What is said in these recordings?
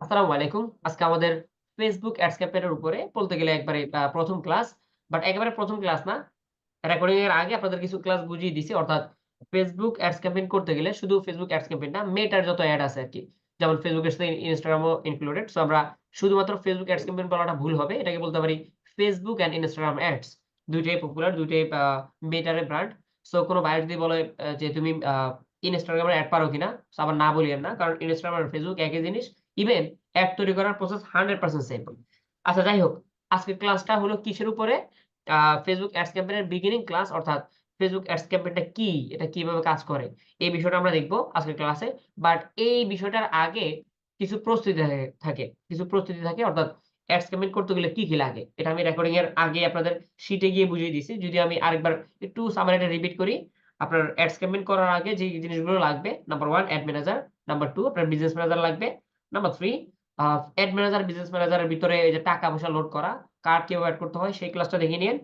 আসসালামু আলাইকুম। আজকে আমাদের Facebook অ্যাডস ক্যাম্পেইন এর উপরে বলতে গেলে একবারে ১ম ক্লাস। বাট একেবারে ১ম ক্লাস না। রেকর্ডিং এর আগে আপনাদের কিছু ক্লাস বুঝিয়ে দিছি। অর্থাৎ Facebook অ্যাডস ক্যাম্পেইন করতে গেলে শুধু Facebook অ্যাডস ক্যাম্পেইন না, মেটার যত অ্যাড আছে আরকি। যেমন Facebook এর সাথে Instagram ও ইনক্লুডেড। সো আমরা শুধুমাত্র Facebook অ্যাডস ক্যাম্পেইন বলাটা ভুল হবে। এটাকে বলতে পারি Facebook অ্যান্ড Instagram অ্যাডস। ২ টাই পপুলার, ২ টাই মেটার এর ব্র্যান্ড। সো কোন বায়ার যদি বলে যে তুমি Instagram এর অ্যাড পারো কিনা? সো আবার না বলিয়েন না। কারণ Instagram আর Facebook একই জিনিস। ইভেন অ্যাড তৈরি করার প্রসেস 100% সেম। আচ্ছা যাই হোক, আজকের ক্লাসটা হলো কিসের উপরে? আ Facebook অ্যাডস ক্যাম্পেইন এর বিগিনিং ক্লাস অর্থাৎ Facebook অ্যাডস ক্যাম্পেইনটা কি? এটা কিভাবে কাজ করে? এই বিষয়টা আমরা দেখব আজকের ক্লাসে। বাট এই বিষয়টার আগে কিছু প্রস্তুতি থাকে। কিছু প্রস্তুতি থাকে অর্থাৎ অ্যাডস ক্যাম্পেইন করতে গেলে কি, কি লাগে? এটা আমি রেকর্ডিং এর আগে আপনাদের শিটে গিয়ে বুঝিয়ে দিছি। যদি আমি আরেকবার একটু সামারিটা রিপিট করি। আপনার অ্যাডস ক্যাম্পেইন করার আগে যে জিনিসগুলো লাগবে, নাম্বার 1 অ্যাড ম্যানেজার, নাম্বার 2 আপনার বিজনেস ম্যানেজার লাগবে, নাম্বার 3 অ্যাড ম্যানেজার, বিজনেস ম্যানেজারের ভিতরে এই যে টাকা-পয়সা লোড করা, কার্ড কিভাবে এড করতে হয় সেই ক্লাসটা দেখে নিয়েন।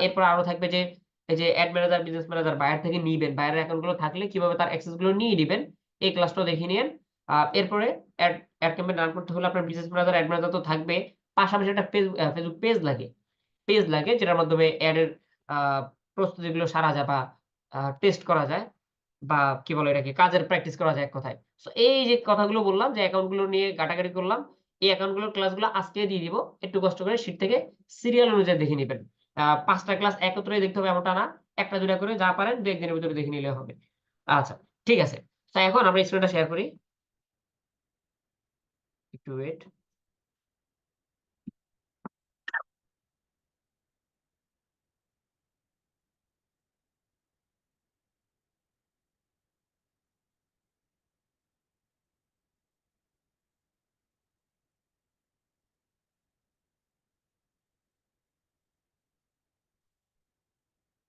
এরপর আরো থাকবে যে এই যে ad manager, business manager buyer থেকে নিবেন। বায়ারের অ্যাকাউন্ট গুলো থাকলে কিভাবে তার অ্যাক্সেস গুলো নিয়ে নিবেন, এই ক্লাসটাও দেখে নিয়েন। এরপরে অ্যাড ক্যাম্পেইন রান করতে হলে আপনার বিজনেস ম্যানেজার, অ্যাড ম্যানেজার তো থাকবে। পাশাপাশি একটা ফেসবুক পেজ লাগে। পেজ লাগে যেটার মাধ্যমে অ্যাড এর আ প্রস্তুতিগুলো সারা যায় বা টেস্ট করা যায় বা কি বলে এটাকে কাজের প্র্যাকটিস করা যায় এক কথায়। সো এই যে কথাগুলো বললাম যে অ্যাকাউন্ট গুলো নিয়ে ঘাটাঘাটি করলাম। এই অ্যাকাউন্ট গুলোর ক্লাসগুলো আজকে দিয়ে দিব। একটু কষ্ট করে শিট থেকে সিরিয়াল অনুযায়ী দেখে নিবেন। ৫ টা ক্লাস একত্রে দেখতে হবে এমনটা না। ১ টা ২ টা করে যা পারেন ২-১ দিনের ভিতরে দেখে নিলে হবে। আচ্ছা, ঠিক আছে। তো এখন আমরা স্ক্রিনটা শেয়ার করি। একটু ওয়েট।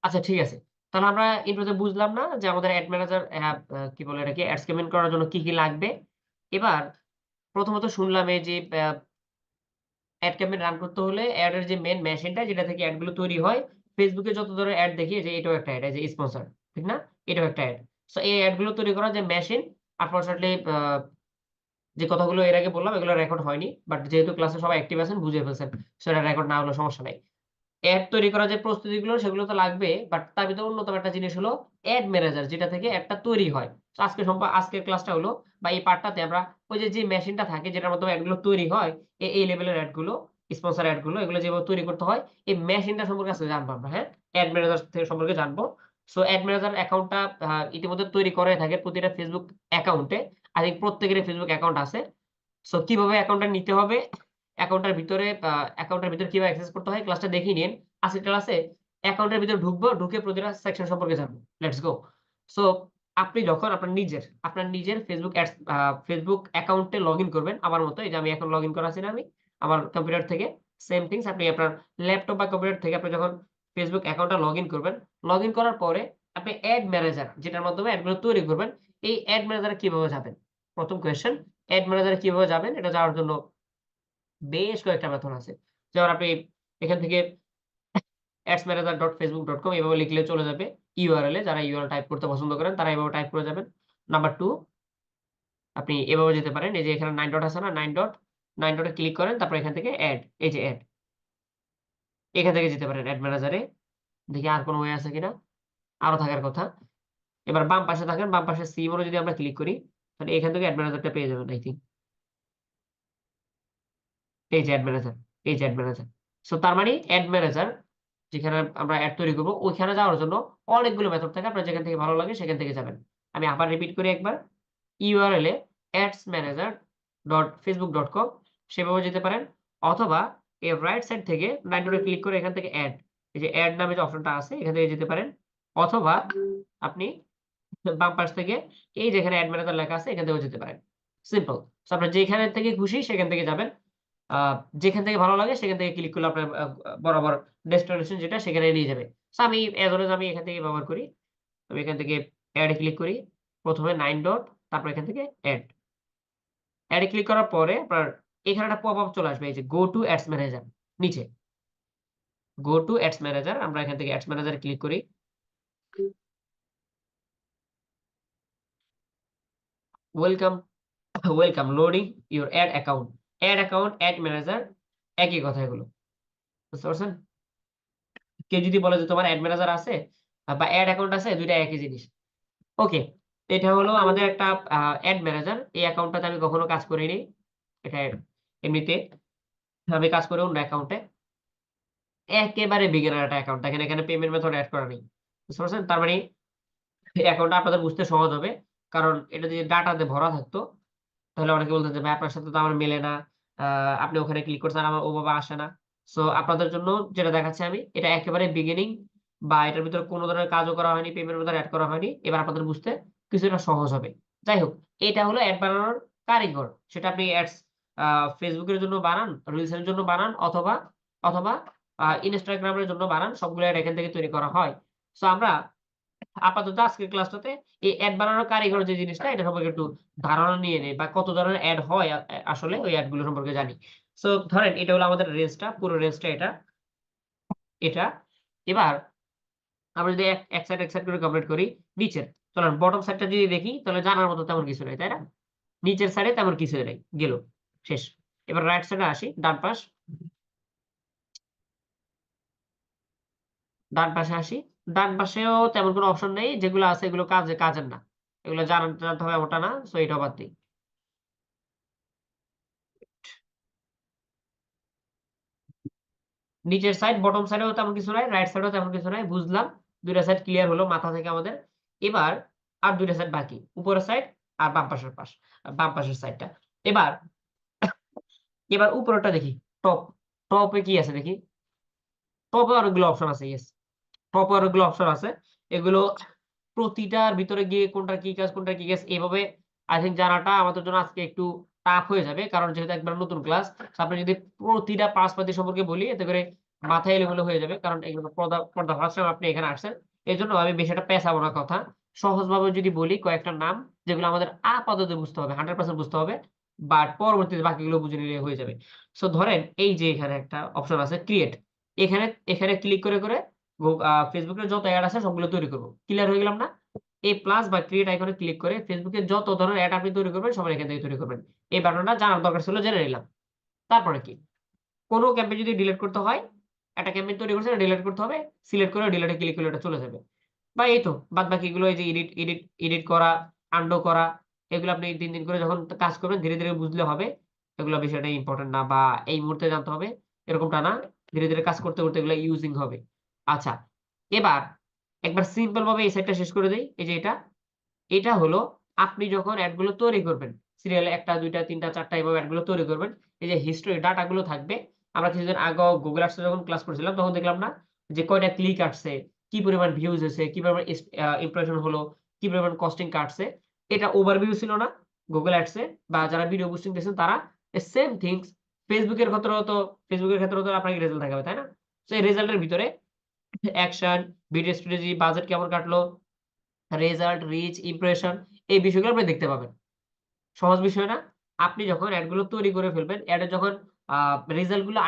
আচ্ছা ঠিক আছে। তাহলে আমরা এগুলোতে বুঝলাম না যে আমাদের এড ম্যানেজার কি বলে এটাকে অ্যাডস পেমেন্ট করার জন্য কি, কি লাগবে। এবার প্রথমত শুনলাম এই যে এড ক্যাম্পেইন রান করতে হলে এড এর যে মেইন মেশিনটা যেটা থেকে এড গুলো তৈরি হয়, Facebook এ যত ধরনের এড দেখি যে এটাও একটা এড এই যে স্পন্সর, ঠিক না? এটাও একটা এড। সো এই এড গুলো তৈরি করার যে মেশিন আনফরচুনেটলি যে কথাগুলো এর আগে বললাম এগুলো রেকর্ড হয়নি। বাট যেহেতু ক্লাসে সবাই অ্যাক্টিভ আছেন বুঝে ফেলছেন। সো এটা রেকর্ড না হলেও সমস্যা নাই। এড তৈরি করার যে প্রস্তুতিগুলো সেগুলো তো লাগবে। বাট তার ভিতরে অন্যতম একটা জিনিস হলো এড ম্যানেজার যেটা থেকে এডটা তৈরি হয়। তো আজকের ক্লাসটা হলো বা এই পার্টটাতে আমরা ওই যে মেশিনটা থাকে যেটার মাধ্যমে এডগুলো তৈরি হয়, এই লেভেলের এডগুলো, স্পন্সর এডগুলো এগুলো যেভাবে তৈরি করতে হয়, এই মেশিনটা সম্পর্কে আজকে জানবো আমরা, হ্যাঁ? এড ম্যানেজার থেকে সম্পর্কে জানবো। সো এড ম্যানেজার অ্যাকাউন্টটা ইতিমধ্যে তৈরি করাই থাকে প্রতিটা Facebook অ্যাকাউন্টে। আই থিংক প্রত্যেকেরই Facebook অ্যাকাউন্ট আছে। সো কিভাবে অ্যাকাউন্টটা নিতে হবে, অ্যাকাউন্টের ভিতরে কিভাবে অ্যাক্সেস করতে হয় ক্লাসটা দেখিয়ে নিন। আজকের ক্লাসে অ্যাকাউন্টের ভিতরে ঢুকবো, ঢুকে প্রতিটা সেকশন সম্পর্কে জানবো। Let's go. সো আপনি যখন আপনার নিজের Facebook অ্যাকাউন্টে লগইন করবেন আমার মতো এই যে আমি এখন লগইন করা আছি না আমি? আমার কম্পিউটার থেকে সেম থিংস আপনি আপনার ল্যাপটপ বা কম্পিউটার থেকে আপনি যখন Facebook অ্যাকাউন্টটা লগইন করবেন, লগইন করার পরে আপনি এড ম্যানেজার যেটার মাধ্যমে এডগুলো তৈরি করবেন, এই এড ম্যানেজারে কিভাবে যাবেন? ১ম কোয়েশ্চেন এড ম্যানেজারে কিভাবে যাবেন? এটা যাওয়ার জন্য বেশ কয়েকটা মেথড আছে। যেমন আপনি এখান থেকে adsmanager.facebook.com এভাবে লিখলে চলে যাবে URL এ। যারা URL টাইপ করতে পছন্দ করেন তারা এভাবে টাইপ করে যাবেন। নাম্বার 2 আপনি এভাবে যেতে পারেন। এই যে এখানে 9 ডট আছে না? 9 ডটে ক্লিক করেন। তারপর এখান থেকে এড, এই যে এড। এখান থেকে যেতে পারেন এড ম্যানেজারে। দেখি আর কোন ওয়ে আছে কিনা? আরো থাকার কথা। এবার বাম পাশে থাকেন। বাম পাশে সি মোড়ে যদি আমরা ক্লিক করি, তাহলে এখান থেকে এড ম্যানেজারটা পেয়ে যাবেন আই থিংক। এই যে এড ম্যানেজার, এই যে এড ম্যানেজার। সো তার মানে এড ম্যানেজার যেখানে আমরা এড তৈরি করব, ওইখানে যাওয়ার জন্য অনেকগুলো মেথড থাকে। আপনার যেখান থেকে ভালো লাগে সেখান থেকে যাবেন। আমি আবার রিপিট করি একবার। URL এ adsmanager.facebook.com সেভাবে যেতে পারেন। অথবা এই রাইট সাইড থেকে 9 ডটে ক্লিক করে এখান থেকে এড। এই যে এড নামে যে অপশনটা আছে এখান থেকে যেতে পারেন। অথবা আপনি বাম পাশ থেকে এই যে এখানে এড ম্যানেজার লেখা আছে এখান থেকেও যেতে পারেন। সিম্পল। সো আপনার যেখানে থেকে খুশি সেখান থেকে যাবেন। আ যেখান থেকে ভালো লাগে সেখান থেকে ক্লিক করলে আপনার বরাবর ডেস্টিনেশন যেটা সেখানে নিয়ে যাবে। সো আমি এজ অলওয়েজ আমি এখান থেকে ব্যবহার করি। আমি এখান থেকে এড এ ক্লিক করি। ১ম এ 9 ডট তারপর এখান থেকে এড। এড এ ক্লিক করার পরে আপনার এখানে একটা পপআপ চলে আসবে এই যে গো টু অ্যাডস ম্যানেজার নিচে। গো টু অ্যাডস ম্যানেজার আমরা এখান থেকে অ্যাডস ম্যানেজার এ ক্লিক করি। Welcome welcome loading your add account, add manager একই কথা এগুলো। বুঝতে পারছেন? কেউ যদি বলে যে তোমার অ্যাড ম্যানেজার আছে বা অ্যাড অ্যাকাউন্ট আছে, দুইটা একই জিনিস। ওকে, এটা হলো আমাদের একটা অ্যাড ম্যানেজার। এই অ্যাকাউন্টটাতে আমি কখনো কাজ করিনি। এটা এমনিতে আমি কাজ করি অন্য অ্যাকাউন্টে। একেবারে বিগিনার একটা অ্যাকাউন্ট। দেখেন এখানে পেমেন্ট মেথড এড করা নেই। বুঝতে পারছেন? তার মানে এই অ্যাকাউন্টটা আপনাদের বুঝতে সহজ হবে। কারণ এটা যদি ডাটা দিয়ে ভরা থাকতো, তাহলে অনেকে বলতেন যে, "ভাই আপনার সাথে তো আমার মেলে না। আ আপনি ওখানে ক্লিক করছেন, আমার ওভাবে আসে না।" সো আপনাদের জন্য যেটা দেখাচ্ছি আমি, এটা একেবারে বিগিনিং বা এটার ভিতরে কোন ধরনের কাজও করা হয়নি, পেমেন্ট মেথড এড করা হয়নি। এবার আপনাদের বুঝতে কিছুটা সহজ হবে। যাই হোক, এটা হলো এড বানানোর কারিগর। সেটা আপনি অ্যাডস আ Facebook এর জন্য বানান, রিলস এর জন্য বানান অথবা Instagram এর জন্য বানান। সবগুলো এড এখান থেকে তৈরি করা হয়। সো আমরা আপাতত আজকের ক্লাসটাতে এই এড বানানোর কারিগর যে জিনিসটা, এটা সম্পর্কে একটু ধারণা নিয়ে নেই বা কত ধরনের এড হয় আসলে ওই এড গুলো সম্পর্কে জানি। সো ধরেন এটা হলো আমাদের রেঞ্জটা, পুরো রেঞ্জটা এটা। এবার আমরা যদি এক সাইড করে কমপ্লিট করি নিচের। চলেন বটম সাইডটা যদি দেখি তাহলে জানার মতো তেমন কিছু নাই, তাই না? নিচের সাইডে তেমন কিছু নাই। গেল। শেষ। এবার রাইট সাইডে আসি, ডান পাশ। ডান পাশে আসি। ডান পাশেও তেমন কোনো অপশন নেই। যেগুলো আছে এগুলো কাজের না। এগুলো জানতে হবে ওটা না। সো এটাও বাদ দেই। নিচের সাইড, বটম সাইডেও তেমন কিছু নাই, রাইট সাইডেও তেমন কিছু নাই। বুঝলাম। ২ টা সাইড ক্লিয়ার হলো মাথা থেকে আমাদের। এবার আর ২ টা সাইড বাকি। উপরের সাইড আর বাম পাশের সাইডটা। এবার এবার উপরেরটা দেখি। টপ। টপে কি আছে দেখি। টপে অনেকগুলো অপশন আছে। ইয়েস। টপে অনেকগুলো অপশন আছে। এগুলো প্রতিটার ভিতরে গিয়ে কোনটা কি কাজ এভাবে আই থিংক জানাটা আমাদের জন্য আজকে একটু টাফ হয়ে যাবে। কারণ যেহেতু একবার নতুন ক্লাস, আপনি যদি প্রতিটা পার্টস সম্পর্কে বলি এতে করে মাথায় এলোমেলো হয়ে যাবে। কারণ এগুলো পড়া ফার্স্ট টাইম আপনি এখানে আসছেন। এজন্য আমি বেশি একটা পেঁচাবো না কথা। সহজভাবে যদি বলি কয়েকটা নাম যেগুলো আমাদের আপাতত বুঝতে হবে, 100% বুঝতে হবে। বাট পরবর্তীতে বাকিগুলো বুঝে নিলে হয়ে যাবে। সো ধরেন এই যে এখানে একটা অপশন আছে ক্রিয়েট। এখানে এখানে ক্লিক করে Facebook এর যত এড আছে সবগুলো তৈরি করব। ক্লিয়ার হয়ে গেলাম না? এই প্লাস বা ক্রিয়েট আইকনে ক্লিক করে Facebook এ যত ধরনের এড আপনি তৈরি করবেন সবাই এখান থেকে তৈরি করবেন। এই বাটনটা জানার দরকার ছিল জেনে নিলাম। তারপরে কি? কোন ক্যাম্পেইন যদি ডিলিট করতে হয়, একটা ক্যাম্পেইন তৈরি করছেন এটা ডিলিট করতে হবে। সিলেক্ট করে ডিলিট এ ক্লিক করলে এটা চলে যাবে। বা এই তো বাদবাকি এগুলো এই যে এডিট করা, আনডু করা এগুলো আপনি দিন করে যখন কাজ করবেন ধীরে বুঝলে হবে। এগুলো বিষয়টা ইম্পোর্টেন্ট না বা এই মুহূর্তে জানতে হবে এরকমটা না। ধীরে কাজ করতে এগুলো ইউজিং হবে। আচ্ছা, এবার একবার সিম্পল ভাবে এই সাইডটা শেষ করে দেই। এই যে এটা হলো আপনি যখন এড গুলো তৈরি করবেন, সিরিয়ালে ১ টা ২ টা ৩ টা ৪ টা এভাবে এড গুলো তৈরি করবেন। এই যে হিস্টরি ডাটা গুলো থাকবে। আমরা কিছুদিন আগেও Google Ads এ যখন ক্লাস করছিলাম তখন দেখলাম না যে কয়টা ক্লিক আসছে, কি পরিমাণ ভিউজ হইছে, কি পরিমাণ ইমপ্রেশন হলো, কি পরিমাণ কস্টিং কাটছে। এটা ওভারভিউ ছিল না Google Ads এ বা যারা ভিডিও বুস্টিং দিয়েছেন তারা সেম থিংস Facebook এর ক্ষেত্রেও তো আপনাকে রেজাল্ট দেখাবে, তাই না? সো এই রেজাল্ট এর ভিতরে অ্যাকশন, ভিডিও স্ট্র্যাটেজি, বাজেট কেমন কাটলো, রেজাল্ট, রিচ, ইমপ্রেশন এই বিষয়গুলো আপনি দেখতে পাবেন। সহজ বিষয় না? আপনি যখন এড গুলো তৈরি করে ফেলবেন, এড এর যখন আ রেজাল্ট গুলো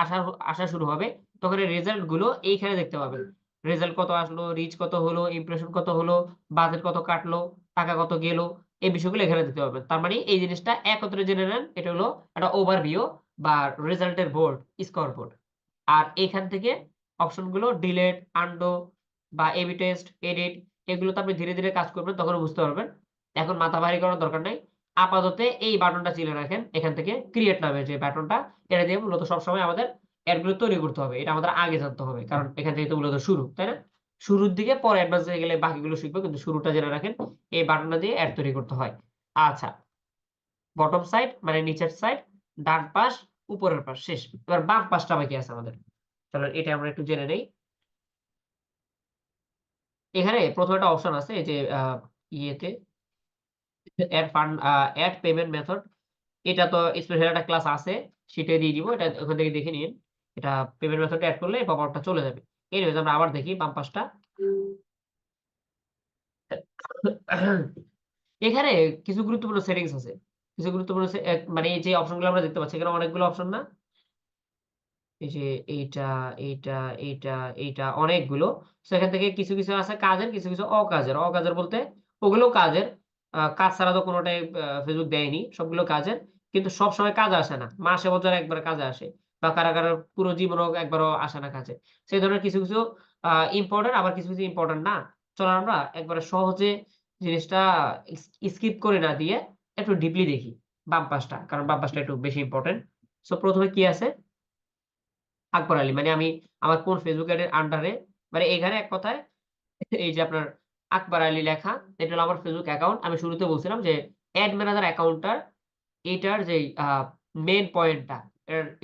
আসা শুরু হবে, তখন এই রেজাল্ট গুলো এইখানে দেখতে পাবেন। রেজাল্ট কত আসলো, রিচ কত হলো, ইমপ্রেশন কত হলো, বাজেট কত কাটলো, টাকা কত গেল, এই বিষয়গুলো এখানে দেখতে পাবেন। তার মানে এই জিনিসটা একত্রে জেনে নেন। এটা হলো একটা ওভারভিউ বা রেজাল্টের বোর্ড, স্কোর বোর্ড। আর এখান থেকে অপশন গুলো ডিলিট, আনডু বা এবি টেস্ট, এডিট এগুলোতে আপনি ধীরে কাজ করবেন তখন বুঝতে পারবেন। এখন মাথা ভারী করার দরকার নাই। আপাতত এই বাটনটা চিনে রাখেন। এখান থেকে ক্রিয়েট নামের যে বাটনটা এটা দিয়ে মূলত সবসময় আমাদের এড গুলো তৈরি করতে হবে। এটা আমাদের আগে জানতে হবে। কারণ এখান থেকে তো মূলত শুরু, তাই না? শুরুর দিকে পরে অ্যাডভান্স হয়ে গেলে বাকিগুলো শিখবো। কিন্তু শুরুটা জেনে রাখেন। এই বাটনটা দিয়ে এড তৈরি করতে হয়। আচ্ছা, বটম সাইড মানে নিচের সাইড, ডান পাশ, উপরের পাশ শেষ। এবার বাম পাশটা বাকি আছে আমাদের। চলো এটা আমরা একটু জেনে নেই। এখানে ১ম একটা অপশন আছে এই যে ইয়েতে এড পেমেন্ট মেথড এটা তো স্পেশাল একটা ক্লাস আছে। সেটাই দিয়ে দিব। এটা ওখান থেকে দেখে নিন। এটা পেমেন্ট মেথডটা এড করলে পপ আউটটা চলে যাবে। এনিওয়েজ আমরা আবার দেখি বাম পাশটা। এখানে কিছু গুরুত্বপূর্ণ সেটিংস আছে। কিছু গুরুত্বপূর্ণ মানে এই যে অপশনগুলো আমরা দেখতে পাচ্ছি এখানে অনেকগুলো অপশন না? এই যে এইটা, এইটা, এইটা অনেকগুলো। সো এখান থেকে কিছু আছে কাজের, কিছু অকাজের। অকাজের বলতে ওগুলোও কাজের। কাজ ছাড়া তো কোনোটাই ফেসবুক দেয়নি। সবগুলো কাজের। কিন্তু সবসময় কাজে আসে না। মাসে বছরে একবার কাজে আসে। বা কারো পুরো জীবনেও একবারও আসে না কাজে। সেই ধরনের কিছু আ ইম্পোর্টেন্ট আবার কিছু ইম্পোর্টেন্ট না। চলেন আমরা একবারে সহজে জিনিসটা স্কিপ করে না দিয়ে একটু ডিপলি দেখি। বাম পাশটা। কারণ বাম পাশটা একটু বেশি ইম্পোর্টেন্ট। সো ১ম এ কি আছে? আকবর আলী। মানে আমি আমার কোন ফেসবুক এর আন্ডারে মানে এখানে এক কথায় এই যে আপনার আকবর আলী লেখা, এটা হলো আমার ফেসবুক অ্যাকাউন্ট। আমি শুরুতে বলছিলাম যে এড ম্যানেজার অ্যাকাউন্টটার এটার যেই মেইন পয়েন্টটা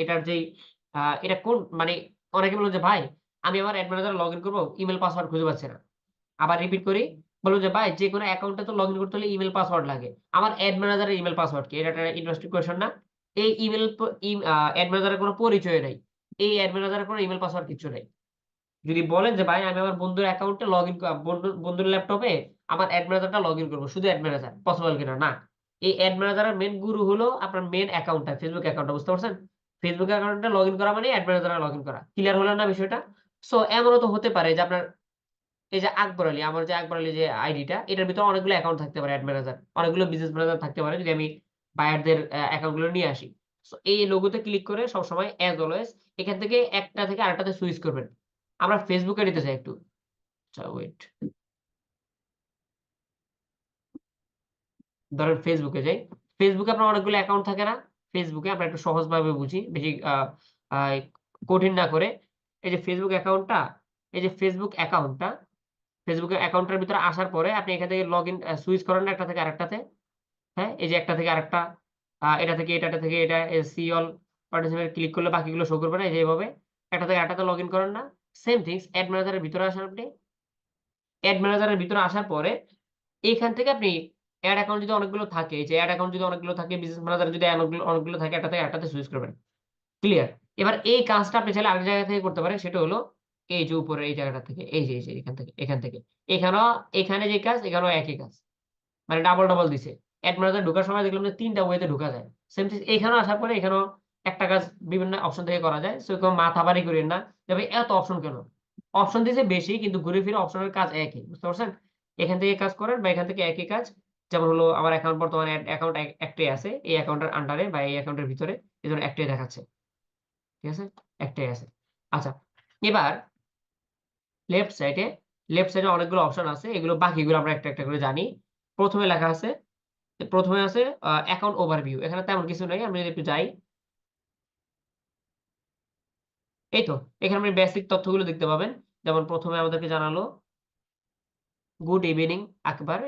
এটার যেই এটা কোন মানে অনেকে বলল যে, "ভাই আমি আমার এড ম্যানেজারে লগইন করব, ইমেইল পাসওয়ার্ড খুঁজে পাচ্ছি না।" আবার রিপিট করি, বলল যে, "ভাই যেকোনো অ্যাকাউন্টে তো লগইন করতে হলে ইমেইল পাসওয়ার্ড লাগে। আমার এড ম্যানেজারের ইমেইল পাসওয়ার্ড কি?" এটা একটা ইন্টারেস্টিং কোয়েশ্চন না? এই ইমেইল প ইম আ এড ম্যানেজারের কোনো পরিচয় নাই। এই এড ম্যানেজারের কোনো ইমেইল পাসওয়ার্ড কিচ্ছু নাই। যদি বলেন যে, "ভাই আমি আমার বন্ধুর অ্যাকাউন্টে লগইন বন্ধুর ল্যাপটপে আমার এড ম্যানেজারটা লগইন করব।" শুধু এড ম্যানেজার। পসিবল কিনা? না। এই এড ম্যানেজারের মেইন গুরু হলো আপনার মেইন অ্যাকাউন্টটা, ফেসবুক অ্যাকাউন্টটা। বুঝতে পারছেন? ফেসবুক অ্যাকাউন্টে লগইন করা মানে এড ম্যানেজারে লগইন করা। ক্লিয়ার হলো না বিষয়টা? সো এমনও তো হতে পারে যে আপনার এই যে আকবর আলী, আমার যে আকবর আলী যে আইডিটা, এটার ভিতরে অনেকগুলো অ্যাকাউন্ট থাকতে পারে এড ম্যানেজার। অনেকগুলো বিজনেস ম্যানেজার থাকতে পারে যদি আমি বায়ারদের অ্যাকাউন্ট গুলো নিয়ে আসি। সো এই লোগোতে ক্লিক করে সবসময় এস অলওয়েজ এখান থেকে একটা থেকে আরেকটাতে সুইচ করবেন। আমরা ফেসবুকে নিতে চাই একটু। আচ্ছা ওয়েট। ধরেন ফেসবুকে যাই। ফেসবুকে আপনার অনেকগুলো অ্যাকাউন্ট থাকে না? ফেসবুকে আমরা একটু সহজভাবে বুঝি। বেশি আ কঠিন না করে। এই যে ফেসবুক অ্যাকাউন্টটা, এই যে ফেসবুক অ্যাকাউন্টটা, ফেসবুকের অ্যাকাউন্টটার ভিতরে আসার পরে আপনি এখান থেকে লগইন সুইচ করেন না একটা থেকে আরেকটাতে? হ্যাঁ? এই যে একটা থেকে আরেকটা, এটা থেকে এটাটা থেকে এটা সি অল পার্টিসিপেট ক্লিক করলে বাকিগুলো শো করবে না? এই যে এভাবে। একটা থেকে আরেকটাতে লগইন করেন না? সেম থিংস এড ম্যানেজারের ভিতরে আসেন আপনি। এড ম্যানেজারের ভিতরে আসার পরে এইখান থেকে আপনি এড অ্যাকাউন্ট যদি অনেকগুলো থাকে, এই যে এড অ্যাকাউন্ট যদি অনেকগুলো থাকে, বিজনেস ম্যানেজার যদি অনেকগুলো থাকে, একটা থেকে আরেকটাতে সুইচ করবেন। ক্লিয়ার? এবার এই কাজটা আপনি চাইলে আরেক জায়গা থেকে করতে পারেন। সেটা হলো এই যে উপরের এই জায়গাটা থেকে, এই যে এখান থেকে। এখানেও এখানে যে কাজ, এখানেও একই কাজ। মানে ডাবল দিছে। এড ম্যানেজার ঢোকার সময় দেখলাম যে ৩ টা ওয়েতে ঢোকা যায়। সেম থিং এইখানেও আসার পরে এখানেও একটা কাজ বিভিন্ন অপশন থেকে করা যায়। সো এরকম মাথা ভারী কইরেন না যে ভাই এত অপশন কেন? অপশন দিছে বেশি কিন্তু ঘুরে ফিরে অপশনের কাজ একই। বুঝতে পারছেন? এখান থেকে কাজ করেন বা এখান থেকে একই কাজ। যেমন হলো আমার অ্যাকাউন্ট বর্তমানে অ্যাকাউন্ট একটাই আছে। এই অ্যাকাউন্টের আন্ডারে বা এই অ্যাকাউন্টের ভিতরে এজন্য একটাই দেখাচ্ছে। ঠিক আছে? একটাই আছে। আচ্ছা, এবার লেফট সাইডে অনেকগুলো অপশন আছে। এগুলো বাকিগুলো আমরা একটা করে জানি। ১ম এ লেখা আছে ১ম এ আছে অ্যাকাউন্ট ওভারভিউ। এখানে তেমন কিছু নাই। আমি যদি একটু যাই, এই তো এখানে আপনি বেসিক তথ্যগুলো দেখতে পাবেন। যেমন ১ম এ আমাদেরকে জানালো গুড ইভনিং আকবর।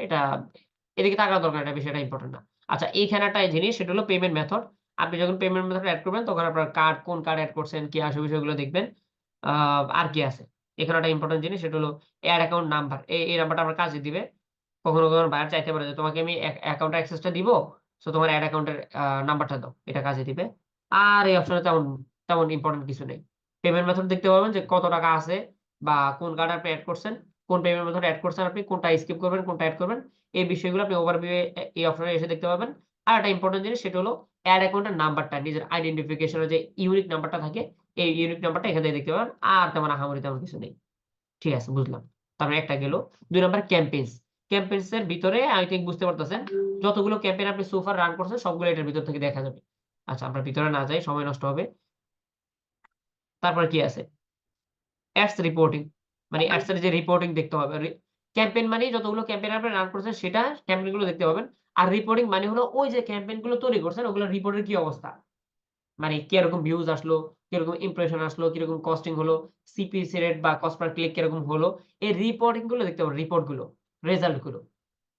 এদিকে তাকানোর দরকার নাই, এটা বিষয়টা ইম্পোর্টেন্ট না। আচ্ছা এইখানে একটা জিনিস সেটা হলো পেমেন্ট মেথড। আপনি যখন পেমেন্ট মেথড এড করবেন তখন আপনার কোন কার্ড এড করছেন, কি আসে বিষয়গুলো দেখবেন। আ আর কি আছে? এখানে একটা ইম্পোর্টেন্ট জিনিস সেটা হলো এড অ্যাকাউন্ট নাম্বার। এই নাম্বারটা আপনার কাজে দিবে। কখনো বায়ার চাইতে পারে যে তোমাকে আমি অ্যাকাউন্ট অ্যাক্সেসটা দিব। সো তোমার এড অ্যাকাউন্টের নাম্বারটা দাও। এটা কাজে দিবে। আর এই অপশনে তেমন ইম্পোর্টেন্ট কিছু নেই। পেমেন্ট মেথড দেখতে পাবেন যে কত টাকা আছে বা কোন কার্ড আপনি এড করছেন, কোন পেমেন্ট মেথড এড করছেন আপনি, কোনটা স্কিপ করবেন, কোনটা এড করবেন। এই বিষয়গুলো আপনি ওভারভিউ এই অপশনে এসে দেখতে পাবেন। আর একটা ইম্পোর্টেন্ট জিনিস সেটা হলো এড অ্যাকাউন্টের নাম্বারটা, নিজের আইডেন্টিফিকেশন এর যে ইউনিক নাম্বারটা থাকে, এই ইউনিক নাম্বারটা এখান থেকে দেখতে পাবেন। আর তেমন আহামরি তেমন কিছু নেই। ঠিক আছে বুঝলাম। তার মানে একটা গেল। ২ নাম্বার ক্যাম্পেইনস। ক্যাম্পেইনস এর ভিতরে I থিংক বুঝতে পারতেছেন। যতগুলো ক্যাম্পেইন আপনি সো ফার রান করছেন সবগুলো এটার ভিতর থেকে দেখা যাবে। আচ্ছা আমরা ভিতরে না যাই, সময় নষ্ট হবে। তারপরে কি আছে? Ads reporting. মানে অ্যাডস এর যে রিপোর্টিং দেখতে হবে। ক্যাম্পেইন মানেই যতগুলো ক্যাম্পেইন আপনি রান করছেন সেটা ক্যাম্পেইন গুলো দেখতে পাবেন। আর রিপোর্টিং মানে হলো ওই যে ক্যাম্পেইন গুলো তৈরি করছেন ওগুলোর রিপোর্টের কি অবস্থা? মানে কিরকম ভিউজ আসলো, কিরকম ইমপ্রেশন আসলো, কিরকম কস্টিং হলো, সিপিসি রেট বা কস্ট পার ক্লিক কিরকম হলো, এই রিপোর্টিং গুলো দেখতে পাবেন, রিপোর্ট গুলো, রেজাল্ট গুলো।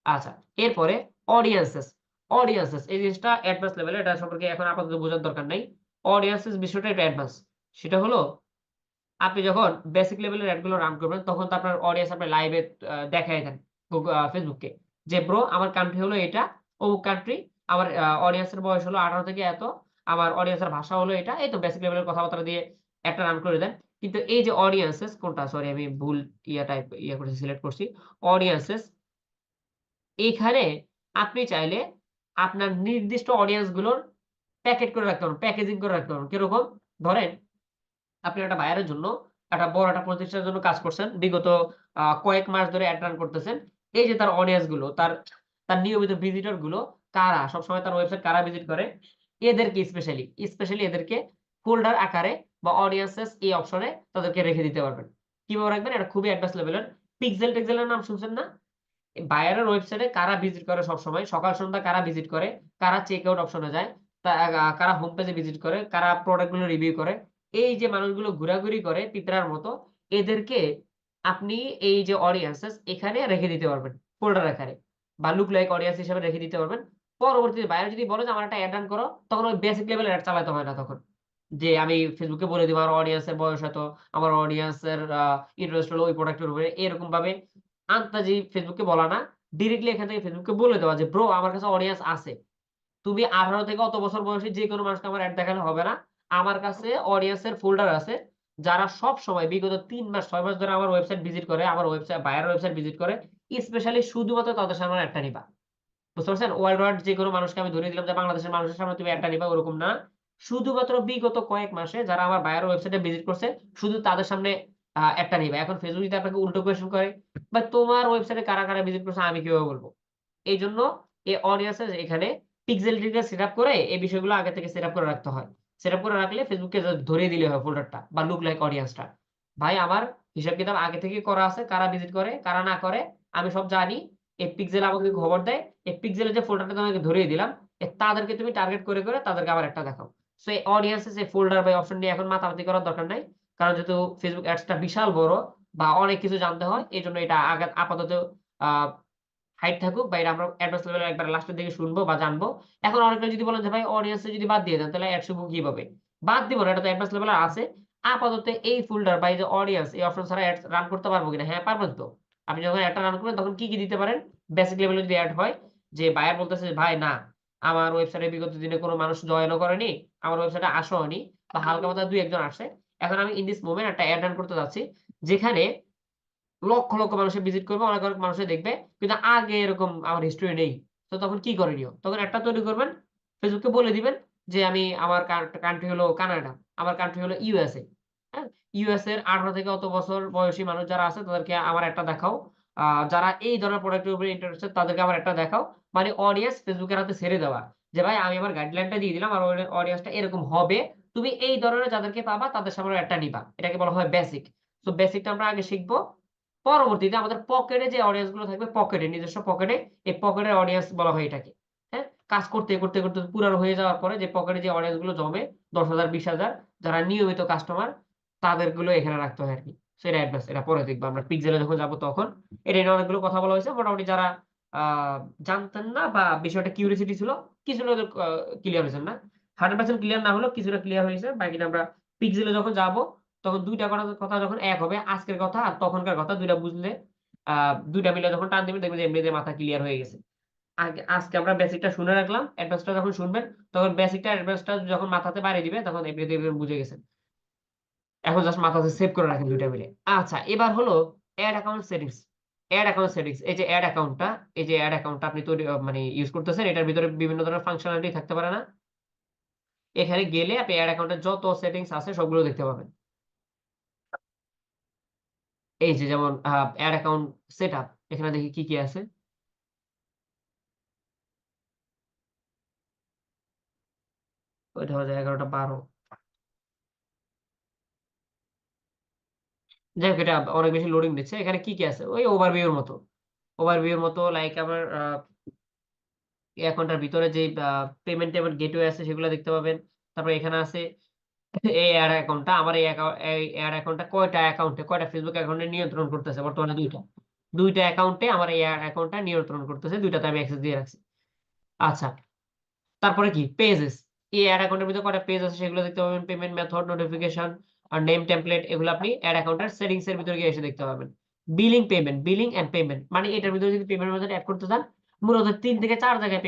আচ্ছা, এরপরে অডিয়েন্সেস। অডিয়েন্সেস এই জিনিসটা অ্যাডভান্স লেভেলে, এটা সম্পর্কে এখন আপাতত বোঝার দরকার নাই। অডিয়েন্সেস বিষয়টা এটা অ্যাডভান্স। সেটা হলো আপনি যখন বেসিক লেভেলের এড গুলো রান করবেন তখন তো আপনার অডিয়েন্স আপনার লাইভে দেখায় দেন ফেসবুকে। যে ব্রো আমার কান্ট্রি হলো এটা, অমুক কান্ট্রি, আমার অডিয়েন্স এর বয়স হলো 18 থেকে এত, আমার অডিয়েন্স এর ভাষা হলো এটা। এই তো বেসিক লেভেলের কথাবার্তা দিয়ে একটা রান করে দেন। কিন্তু এই যে অডিয়েন্সেস কোনটা সরি আমি ভুল ইয়া করেছি সিলেক্ট করছি। অডিয়েন্সেস এইখানে আপনি চাইলে আপনার নির্দিষ্ট অডিয়েন্স গুলোর প্যাকেট করে রাখতে পারেন, প্যাকেজিং করে রাখতে পারেন। কিরকম? ধরেন আপনি একটা বায়ারের জন্য একটা বড় একটা প্রতিষ্ঠানের জন্য কাজ করছেন। বিগত কয়েক মাস ধরে এড রান করতেছেন। এই যে তার অডিয়েন্স গুলো, তার তার নিয়মিত ভিজিটর গুলো কারা, সবসময় তার ওয়েবসাইট কারা ভিজিট করে, এদেরকে স্পেশালি এদেরকে ফোল্ডার আকারে বা অডিয়েন্সেস এই অপশনে তাদেরকে রেখে দিতে পারবেন। কিভাবে রাখবেন? এটা খুবই অ্যাডভান্স লেভেলের। পিক্সেলের নাম শুনছেন না? বায়ারের ওয়েবসাইটে কারা ভিজিট করে সবসময়, সকাল সন্ধ্যা কারা ভিজিট করে, কারা চেক আউট অপশনে যায়, কারা হোম পেজে ভিজিট করে, কারা প্রোডাক্ট গুলো রিভিউ করে, এই যে মানুষগুলো ঘোরাঘুরি করে পিঁপড়ার মতো, এদেরকে আপনি এই যে অডিয়েন্সেস এখানে রেখে দিতে পারবেন ফোল্ডার আকারে, বা লুক লাইক অডিয়েন্স হিসেবে রেখে দিতে পারবেন। পরবর্তীতে বায়ার যদি বলে যে আমার একটা অ্যাড রান করো, তখন ওই বেসিক লেভেলের অ্যাড চালাতে হয় না তখন। যে আমি ফেসবুকে বলে দিব আমার অডিয়েন্স এর বয়স এত, আমার অডিয়েন্স এর ইন্টারেস্ট হলো ওই প্রোডাক্টের উপরে, এরকম ভাবে আন্তাজি ফেসবুকে বলা না। ডিরেক্টলি এখান থেকে ফেসবুককে বলে দেওয়া যে ব্রো আমার কাছে অডিয়েন্স আছে। তুমি 18 থেকে অত বছর বয়সী যেকোনো মানুষকে আমার এড দেখালে হবে না। আমার কাছে অডিয়েন্স এর ফোল্ডার আছে। যারা সব সময় বিগত ৩ মাস ৬ মাস ধরে আমার ওয়েবসাইট ভিজিট করে, আমার ওয়েবসাইট বায়ার ওয়েবসাইট ভিজিট করে, স্পেশালি শুধুমাত্র তাদের সামনে অ্যাডটা নিবা। বুঝতে পারছেন? ওয়ার্লড ওয়াইড যেকোনো মানুষকে আমি ধরিয়ে দিলাম যে বাংলাদেশের মানুষের সামনে তুমি অ্যাডটা নিবা, ওরকম না। শুধুমাত্র বিগত কয়েক মাসে যারা আমার বায়ার ওয়েবসাইটে ভিজিট করছে, শুধু তাদের সামনে অ্যাডটা নিবা। এখন ফেসবুক যদি আপনাকে উল্টো কোয়েশ্চেন করে, ভাই তোমার ওয়েবসাইটে কারা ভিজিট করছে আমি কিভাবে বলব? এইজন্য এই অডিয়েন্সেস এখানে পিক্সেলটিকে সেটআপ করে এই বিষয়গুলো আগে থেকে সেটআপ করে রাখতে হয়। সেটআপ করে রাখলে ফেসবুককে জাস্ট ধরিয়ে দিলে হয় ফোল্ডারটা বা লুক লাইক অডিয়েন্সটা। ভাই আমার হিসাব কিতাব আগে থেকেই করা আছে, কারা ভিজিট করে, কারা না করে আমি সব জানি। এই পিক্সেল আমাকে খবর দেয়। এই পিক্সেলের যে ফোল্ডারটা তোমাকে ধরিয়ে দিলাম, তাদেরকে তুমি টার্গেট করে তাদেরকে আবার একটা দেখাও। সো এই অডিয়েন্সেস এই ফোল্ডার বা অপশন নিয়ে এখন মাতামাতি করার দরকার নাই। কারণ যেহেতু ফেসবুক অ্যাডসটা বিশাল বড় বা অনেক কিছু জানতে হয়, এইজন্য এটা আপাতত আ হাইড থাকুক, বা এটা আমরা অ্যাডভান্স লেভেলে একবার লাস্টের দিকে শুনবো বা জানবো। এখন অনেকে যদি বলেন যে ভাই অডিয়েন্স যদি বাদ দিয়ে দেন তাহলে অ্যাড শুনবো কিভাবে? বাদ দিব না, এটা তো অ্যাডভান্স লেভেলে আছে। আপাতত এই ফোল্ডার বা এই যে অডিয়েন্স এই অপশন ছাড়া অ্যাড রান করতে পারবো কিনা? হ্যাঁ, পারবেন তো। আপনি যখন অ্যাডটা রান করবেন তখন কি দিতে পারেন? বেসিক লেভেলে যদি অ্যাড হয় যে বায়ার বলতেছে যে ভাই না, আমার ওয়েবসাইটে বিগত দিনে কোন মানুষ জয়েনও করেনি, আমার ওয়েবসাইটে আসেওনি, বা হালকা পাতলা ২-১ জন আসছে। এখন আমি ইন দিস মোমেন্ট একটা অ্যাড রান করতে যাচ্ছি, যেখানে লক্ষ মানুষে ভিজিট করবে, অনেক মানুষে দেখবে। কিন্তু আগে এরকম আমার হিস্টরি নেই। তো তখন কি করণীয়? তখন একটা তৈরি করবেন, ফেসবুককে বলে দিবেন যে আমি আমার কান্ট্রি হলো কানাডা, আমার কান্ট্রি হলো ইউএসএ। হ্যাঁ? ইউএসএ এর 18 থেকে অত বছর বয়সী মানুষ যারা আছে তাদেরকে আমার একটা দেখাও। আ যারা এই ধরনের প্রোডাক্টের উপরে ইন্টারেস্টেড তাদেরকে আমার একটা দেখাও। মানে অডিয়েন্স ফেসবুকের হাতে ছেড়ে দেওয়া। যে ভাই আমি আমার গাইডলাইনটা দিয়ে দিলাম। আর অডিয়েন্সটা এরকম হবে। তুমি এই ধরনের যাদেরকে পাবা তাদের সামনে একটা নিবা। এটাকে বলা হয় বেসিক। সো বেসিকটা আমরা আগে শিখব। পরবর্তীতে আমাদের পকেটে যে অডিয়েন্স গুলো থাকবে, নিজস্ব পকেটে, এই পকেটের অডিয়েন্স বলা হয় এটাকে। হ্যাঁ? কাজ করতে পুরানো হয়ে যাওয়ার পরে যে পকেটে যে অডিয়েন্স গুলো জমে ১০,০০০, ২০,০০০ যারা নিয়মিত কাস্টমার, তাদেরগুলো এখানে রাখতে হয় আরকি। সো এটা অ্যাডভান্স, এটা পরে দেখব আমরা পিক্সেলে যখন যাবো তখন। এটা নিয়ে অনেকগুলো কথা বলা হয়েছে। মোটামুটি যারা আ জানতেন না বা বিষয়টা কিউরিওসিটি ছিল, কিছুটা হলেও ক্লিয়ার হয়েছেন না। 100% ক্লিয়ার না হলেও কিছুটা ক্লিয়ার হয়েছে। বাকিটা আমরা পিক্সেলে যখন যাবো তখন ২ টা কথা যখন এক হবে, আজকের কথা আর তখনকার কথা ২ টা বুঝলে, আ ২ টা মিলে যখন টান দিবেন দেখবেন যে এমনিতে মাথা ক্লিয়ার হয়ে গেছে। আজকে আমরা বেসিকটা শুনে রাখলাম। অ্যাডভান্সটা যখন শুনবেন, তখন বেসিকটা অ্যাডভান্সটা যখন মাথাতে বাড়িয়ে দিবেন, তখন এমনিতে দেখবেন বুঝে গেছেন। এখন জাস্ট মাথাতে সেভ করে রাখেন ২ টা মিলে। আচ্ছা, এবার হলো ad account settings. Ad account settings. এই যে এড অ্যাকাউন্টটা, এই যে এড অ্যাকাউন্টটা আপনি তৈরি মানে ইউজ করতেছেন, এটার ভিতরে বিভিন্ন ধরনের ফাংশনালিটি থাকতে পারে না? এখানে গেলে আপনি এড অ্যাকাউন্টের যত সেটিংস আছে সবগুলো দেখতে পাবেন। এই যে যেমন এড অ্যাকাউন্ট সেটআপ, এখানে দেখি কি আছে? ওইটা হচ্ছে ১১টা ১২। যাই হোক, এটা অনেক বেশি লোডিং নিচ্ছে। এখানে কি আছে? ওই ওভারভিউ এর মতো। ওভারভিউ এর মতো লাইক আমার এই অ্যাকাউন্টটার ভিতরে যেই পেমেন্ট গেটওয়ে আছে সেগুলো দেখতে পাবেন। তারপরে এখানে আছে এই এড অ্যাকাউন্টটা, আমার এই এড অ্যাকাউন্টটা কয়টা ফেসবুক অ্যাকাউন্টে নিয়ন্ত্রণ করতেছে বর্তমানে ২ টা। ২ টা অ্যাকাউন্টে আমার এই এড অ্যাকাউন্টটা নিয়ন্ত্রণ করতেছে। ২ টাতে আমি অ্যাক্সেস দিয়ে রাখছি। আচ্ছা। তারপরে কি? পেজেস। এই এড অ্যাকাউন্টের ভিতরে কয়টা পেজ আছে সেগুলো দেখতে পাবেন। পেমেন্ট মেথড, নোটিফিকেশন আর নেম টেমপ্লেট, এগুলো আপনি এড অ্যাকাউন্টের সেটিংস এর ভিতরে গিয়ে এসে দেখতে পাবেন। Billing and payment. মানে এটার ভিতরে যদি পেমেন্ট মেথড এড করতে চান, মূলত ৩ থেকে ৪ জায়গায়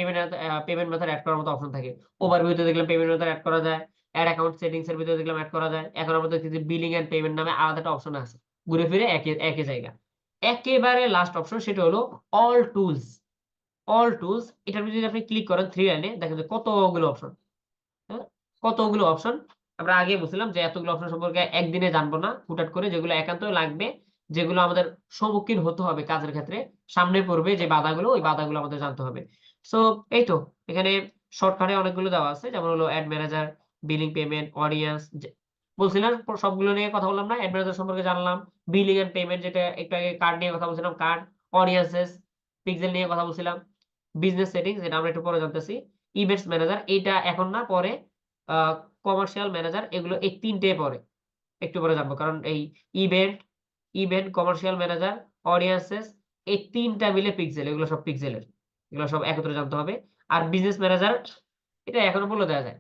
পেমেন্ট মেথড এড করার মতো অপশন থাকে। ওভারভিউ তে দেখলাম পেমেন্ট মেথড এড করা যায়। এড অ্যাকাউন্ট সেটিংস এর ভিতরে দেখলাম এড করা যায়। এখন আমরা দেখতেছি বিলিং অ্যান্ড পেমেন্ট নামে আলাদা একটা অপশন আছে। ঘুরে ফিরে একই জায়গা। একেবারে লাস্ট অপশন সেটা হলো অল টুলস। অল টুলস, এটার ভিতরে যদি আপনি ক্লিক করেন 3 লাইনে দেখেন যে কতগুলো অপশন। হ্যাঁ? কতগুলো অপশন। আমরা আগেই বলছিলাম যে এতগুলো অপশন সম্পর্কে একদিনে জানবো না। হুটহাট করে যেগুলো একান্তই লাগবে যেগুলো আমাদের সম্মুখীন হতে হবে কাজের ক্ষেত্রে, সামনে পড়বে যে বাধাগুলো, ওই বাধাগুলো আমাদের জানতে হবে। সো এই তো এখানে শর্টকাটে অনেকগুলো দেওয়া আছে। যেমন হলো ad manager, billing, payment, audience, বলছিলাম সবগুলো নিয়ে কথা বললাম না? এড ম্যানেজার সম্পর্কে জানলাম, বিলিং এন্ড পেমেন্ট যেটা একটু আগে কার্ড নিয়ে কথা বলছিলাম, কার্ড, অডিয়েন্সেস, পিক্সেল নিয়ে কথা বলছিলাম, বিজনেস সেটিংস যেটা আমরা একটু পরে জানতেছি, ইভেন্টস ম্যানেজার এইটা এখন না, পরে আ কমার্শিয়াল ম্যানেজার, এগুলো এই ৩ টে পরে একটু পরে জানবো। কারণ এই ইভেন্ট, কমার্শিয়াল ম্যানেজার, অডিয়েন্সেস, এই ৩ টা মিলে পিক্সেল, এগুলো সব পিক্সেলের। এগুলো সব একত্রে জানতে হবে। আর বিজনেস ম্যানেজার এটা এখনো বলে দেয়া যায়।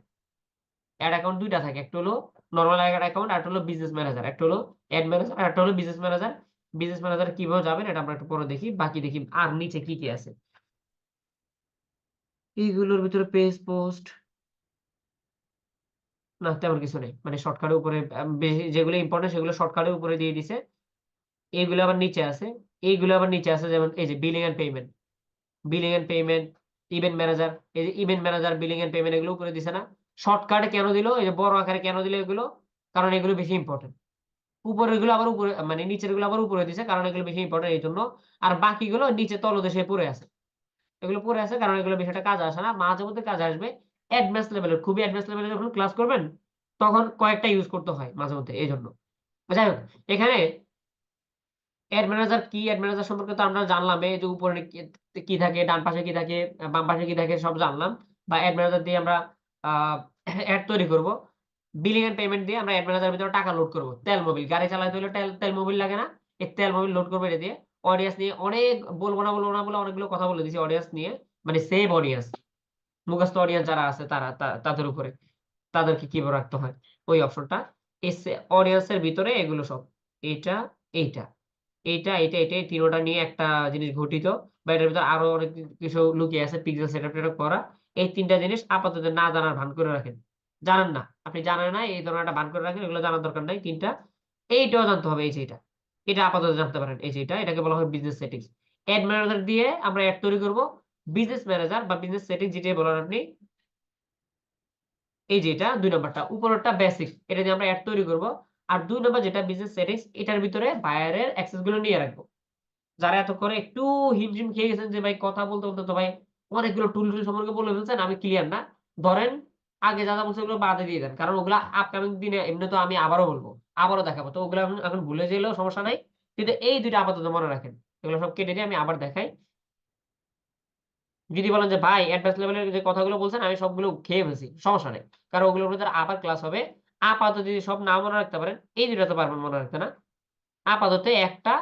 এড অ্যাকাউন্ট ২ টা থাকে। একটা হলো নরমাল এড অ্যাকাউন্ট, আরেকটা হলো বিজনেস ম্যানেজার। একটা হলো এড ম্যানেজার, আরেকটা হলো বিজনেস ম্যানেজার। বিজনেস ম্যানেজার কিভাবে যাবেন এটা আমরা একটু পরে দেখি। বাকি দেখি আর নিচে কি, কি আছে। এইগুলোর ভিতরে পেজ পোস্ট না, তেমন কিছু নেই। মানে শর্টকাটের উপরে বেশি যেগুলো ইম্পোর্টেন্ট সেগুলো শর্টকাটের উপরে দিয়ে দিছে। এইগুলো আবার নিচে আছে। এইগুলো আবার নিচে আছে, যেমন এই যে billing and payment, billing and payment, event manager, এই যে event manager, billing and payment, এগুলো উপরে দিছে না? শর্টকাটে কেন দিল? এই যে বড় আকারে কেন দিল এগুলো? কারণ এগুলো বেশি ইম্পোর্টেন্ট। উপরের গুলো আবার উপরে, মানে নিচের গুলো আবার উপরে দিছে, কারণ এগুলো বেশি ইম্পোর্টেন্ট এইজন্য। আর বাকিগুলো নিচে তলদেশে পড়ে আছে। এগুলো পড়ে আছে কারণ এগুলো বেশি একটা কাজে আসে না। মাঝে মধ্যে কাজে আসবে। অ্যাডভান্স লেভেলের, খুবই অ্যাডভান্স লেভেলে যখন ক্লাস করবেন, তখন কয়েকটা ইউজ করতে হয় মাঝে মধ্যে, এইজন্য। যাই হোক, এখানে এড ম্যানেজার কি? এড ম্যানেজার সম্পর্কে তো আমরা জানলাম। এই যে উপরে কি, কি থাকে, ডান পাশে কি থাকে, বাম পাশে কি থাকে, সব জানলাম। বা এড ম্যানেজার দিয়ে আমরা আ এড তৈরি করব। বিলিং এন্ড পেমেন্ট দিয়ে আমরা এড ম্যানেজারের ভিতরে টাকা লোড করব। তেল মোবিল, গাড়ি চালাইতে হলে তেল মোবিল লাগে না? এই তেল মোবিল লোড করব এটা দিয়ে। অডিয়েন্স নিয়ে অনেক বলব না বলে অনেকগুলো কথা বলে দিয়েছি অডিয়েন্স নিয়ে। মানে সেভ অডিয়েন্স, মুখস্থ অডিয়েন্স যারা আছে তারা তাদের উপরে, তাদেরকে কিভাবে রাখতে হয় ওই অপশনটা। অডিয়েন্স এর ভিতরে এগুলো সব। এইটা, এইটা, এইটা এই ৩ টা নিয়ে একটা জিনিস গঠিত। বা এটার ভিতরে আরো অনেক কিছু লুকিয়ে আছে, পিক্সেল সেটআপ করা। এই ৩ টা জিনিস আপাতত না জানার ভান করে রাখেন। জানেন না, আপনি জানেন না, এই ধরনের একটা ভান করে রাখেন। এগুলো জানার দরকার নাই ৩ টা। এইটাও জানতে হবে, এই যে এটা। এটা আপাতত জানতে পারেন, এই যে এটা। এটাকে বলা হয় বিজনেস সেটিংস। এড ম্যানেজার দিয়ে আমরা এড তৈরি করব। বিজনেস ম্যানেজার বা বিজনেস সেটিংস যেটাই বলেন আপনি, এই যে এটা ২ নাম্বারটা। উপরেরটা বেসিক। এটা দিয়ে আমরা এড তৈরি করব। আর ২ নাম্বার যেটা বিজনেস সেটিংস, এটার ভিতরে বায়ারের অ্যাক্সেস গুলো নিয়ে রাখবো। যারা এতক্ষণে একটু হিমশিম খেয়ে গেছেন যে ভাই কথা বলতে তো ভাই অনেকগুলো টুল সম্পর্কে বলে ফেলছেন, আমি ক্লিয়ার না। ধরেন আগে যা বলছে ওগুলো বাদে দিয়ে দেন। কারণ ওগুলা আপকামিং দিনে এমনি তো আমি আবারও বলব। আবারও দেখাবো। তো ওগুলো এখন ভুলে গেলেও সমস্যা নাই। কিন্তু এই ২ টা আপাতত মনে রাখেন। এগুলো সব কেটে দিয়ে আমি আবার দেখাই। যদি বলেন যে ভাই অ্যাডভান্স লেভেলের যে কথাগুলো বলছেন আমি সবগুলো খেয়ে ফেলছি, সমস্যা নেই। কারণ ওগুলোর ভিতরে আবার ক্লাস হবে। আপাতত যদি সব না মনে রাখতে পারেন, এই ২ টা তো পারবেন মনে রাখতে, না? আপাতত একটা,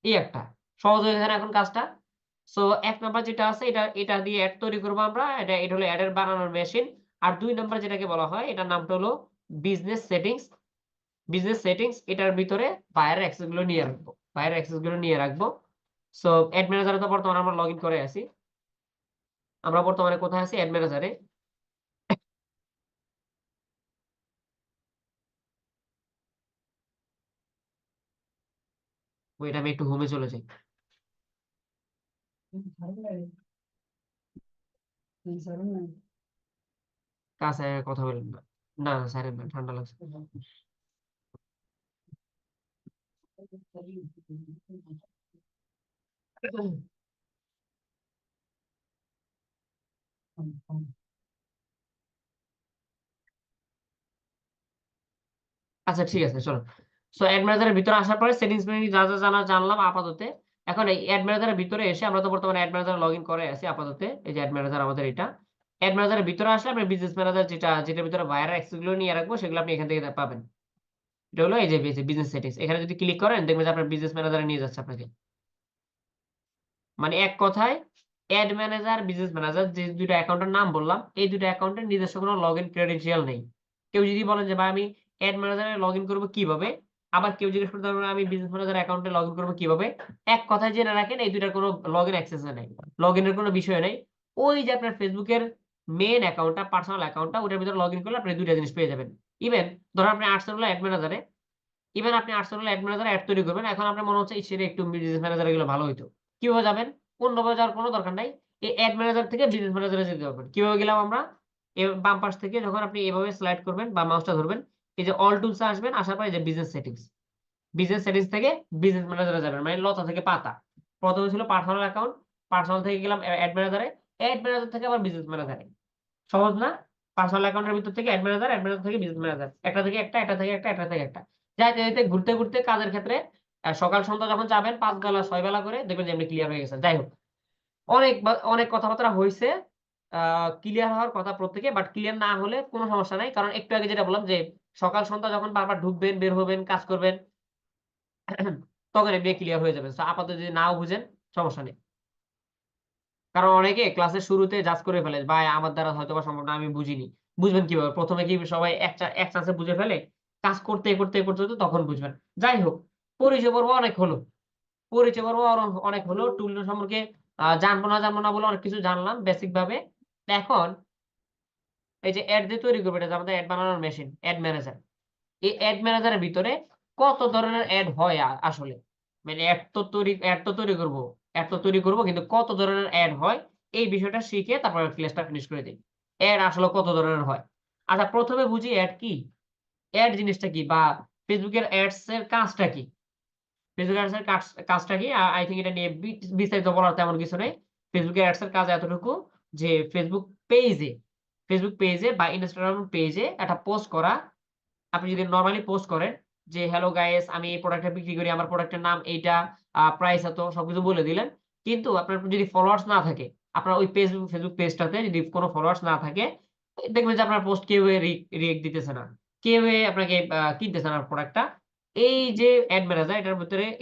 এই একটা। সহজ হয়ে গেছে না এখন কাজটা? সো ১ নাম্বার যেটা আছে এটা দিয়ে এড তৈরি করব আমরা। এটা হলো এড এর বানানোর মেশিন। আর ২ নাম্বার যেটাকে বলা হয় এটার নামটা হলো বিজনেস সেটিংস। বিজনেস সেটিংস এটার ভিতরে বায়ারের অ্যাক্সেস গুলো নিয়ে রাখবো। বায়ারের অ্যাক্সেস গুলো নিয়ে রাখবো। সো এড ম্যানেজারে তো বর্তমানে আমরা লগইন করে আছি। আমরা বর্তমানে কোথায় আছি? এড ম্যানেজারে। ওয়েট, আমি একটু হোমে চলে যাই। কাছে কথা বলেন না। না, না ছাড়েন না, ঠান্ডা লাগছে। আচ্ছা ঠিক আছে, চলো। সো এড ম্যানেজারের ভিতরে আসার পরে সেটিংস মেনু যা জানলাম আপাতত। এখন এই এড ম্যানেজারের ভিতরে এসে আমরা তো বর্তমানে এড ম্যানেজারে লগইন করে আছি আপাতত। এই যে এড ম্যানেজার আমাদের এটা। এড ম্যানেজারের ভিতরে আসলে আপনি বিজনেস ম্যানেজার যেটার ভিতরে বায়ার অ্যাক্সেস গুলো নিয়ে রাখবো সেগুলো আপনি এখান থেকে পাবেন। এটা হলো এই যে বিজনেস সেটিংস। এখানে যদি ক্লিক করেন দেখবেন যে আপনার বিজনেস ম্যানেজারে নিয়ে যাচ্ছে আপনাকে। মানে এক কথায় এড ম্যানেজার, বিজনেস ম্যানেজার যে ২ টা অ্যাকাউন্টের নাম বললাম, এই ২ টা অ্যাকাউন্টের নিজস্ব কোনো লগইন ক্রেডেনশিয়াল নেই। কেউ যদি বলেন যে ভাই আমি এড ম্যানেজারে লগইন করব কিভাবে? আবার কেউ জিজ্ঞেস করতে পারবে আমি বিজনেস ম্যানেজার অ্যাকাউন্টে লগইন করব কিভাবে? এক কথায় জেনে রাখেন এই ২ টার কোনো লগইন অ্যাক্সেস নেই। লগইনের কোনো বিষয় নেই। ওই যে আপনার ফেসবুকের মেইন অ্যাকাউন্টটা, পার্সোনাল অ্যাকাউন্টটা, ওটার ভিতরে লগইন করলে আপনি ২ টা জিনিস পেয়ে যাবেন। ইভেন ধরেন আপনি আসছেন হলো এড ম্যানেজারে। ইভেন আপনি আসছেন হলো এড ম্যানেজারে এড তৈরি করবেন। এখন আপনার মনে হচ্ছে ইস! রে একটু বিজনেস ম্যানেজারে গেলে ভালো হইতো। কিভাবে যাবেন? অন্যভাবে যাওয়ার কোনো দরকার নাই। এই এড ম্যানেজার থেকে বিজনেস ম্যানেজারে যেতে পারবেন। কিভাবে গেলাম আমরা? বাম পাশ থেকে যখন আপনি এভাবে স্লাইড করবেন বা মাউসটা ধরবেন, এই যে অল টুলস এ আসবেন, আসার পরে এই যে বিজনেস সেটিংস। বিজনেস সেটিংস থেকে বিজনেস ম্যানেজারে যাবেন, মানে লতা থেকে পাতা। প্রথমে ছিল পার্সোনাল অ্যাকাউন্ট, পার্সোনাল থেকে গেলাম অ্যাড ম্যানেজারে, অ্যাড ম্যানেজার থেকে আবার বিজনেস ম্যানেজারে। সহজ না? পার্সোনাল অ্যাকাউন্টের ভিতর থেকে অ্যাড ম্যানেজার, অ্যাড ম্যানেজার থেকে বিজনেস ম্যানেজার, একটা থেকে একটা, একটা থেকে একটা, একটা থেকে একটা। যাইতে যাইতে ঘুরতে ঘুরতে কাজের ক্ষেত্রে সকাল সন্ধ্যা যখন যাবেন ৫ বেলা ৬ বেলা করে দেখবেন যে এমনি ক্লিয়ার হয়ে গেছে। যাই হোক, অনেক কথাবার্তা হইছে। আ ক্লিয়ার হওয়ার কথা প্রত্যেকে, বাট ক্লিয়ার না হলে কোন সমস্যা নাই। কারণ একটু আগে যেটা বললাম যে সকাল সন্ধ্যা যখন বারবার ঢুকবেন, বের হবেন, কাজ করবেন তখন এমনি ক্লিয়ার হয়ে যাবে। সো আপাতত যদি নাও বুঝেন সমস্যা নেই। কারণ অনেকে ক্লাসের শুরুতে জাজ করে ফেলে, ভাই আমার দ্বারা হয়তোবা সম্ভব না, আমি বুঝিনি। বুঝবেন কিভাবে? ১ম এ কি সবাই এক চান্সে বুঝে ফেলে? কাজ করতে তখন বুঝবেন। যাই হোক, পরিচয় পর্ব অনেক হলো। পরিচয় পর্ব অনেক হলো। টুল সম্পর্কে জানবো না বলে অনেক কিছু জানলাম বেসিক ভাবে। এখন এই যে এড যে তৈরি করবে, এটা যে আমাদের এড বানানোর মেশিন, এড ম্যানেজার। এই এড ম্যানেজারের ভিতরে কত ধরনের এড হয় আসলে? মানে এড তো তৈরি করব কিন্তু কত ধরনের এড হয় এই বিষয়টা শিখে তারপরে ক্লাসটা ফিনিশ করে দেই। এড আসলে কত ধরনের হয়? আচ্ছা, ১ম এ বুঝি এড কি? এড জিনিসটা কি? বা Facebook এর অ্যাডস এর কাজটা কি? Facebook অ্যাডস এর কাজটা কি? আই থিংক এটা নিয়ে বিস্তারিত বলার তেমন কিছু নেই। Facebook এর অ্যাডস এর কাজ এতটুকু যে Facebook পেজে বা Instagram পেজে একটা পোস্ট করা। আপনি যদি নরমালি পোস্ট করেন যে, "হ্যালো গাইস, আমি এই প্রোডাক্টটা বিক্রি করি। আমার প্রোডাক্টের নাম এইটা, প্রাইস এত" সবকিছু বলে দিলেন। কিন্তু আপনার যদি ফলোয়ার্স না থাকে, আপনার ওই ফেসবুক পেজটাতে যদি কোন ফলোয়ার্স না থাকে, দেখবেন যে আপনার পোস্ট কেউই রিঅ্যাক্ট দিতেছে না। কেউই আপনাকে কিনতেছে না প্রোডাক্টটা। এই যে এড ম্যানেজার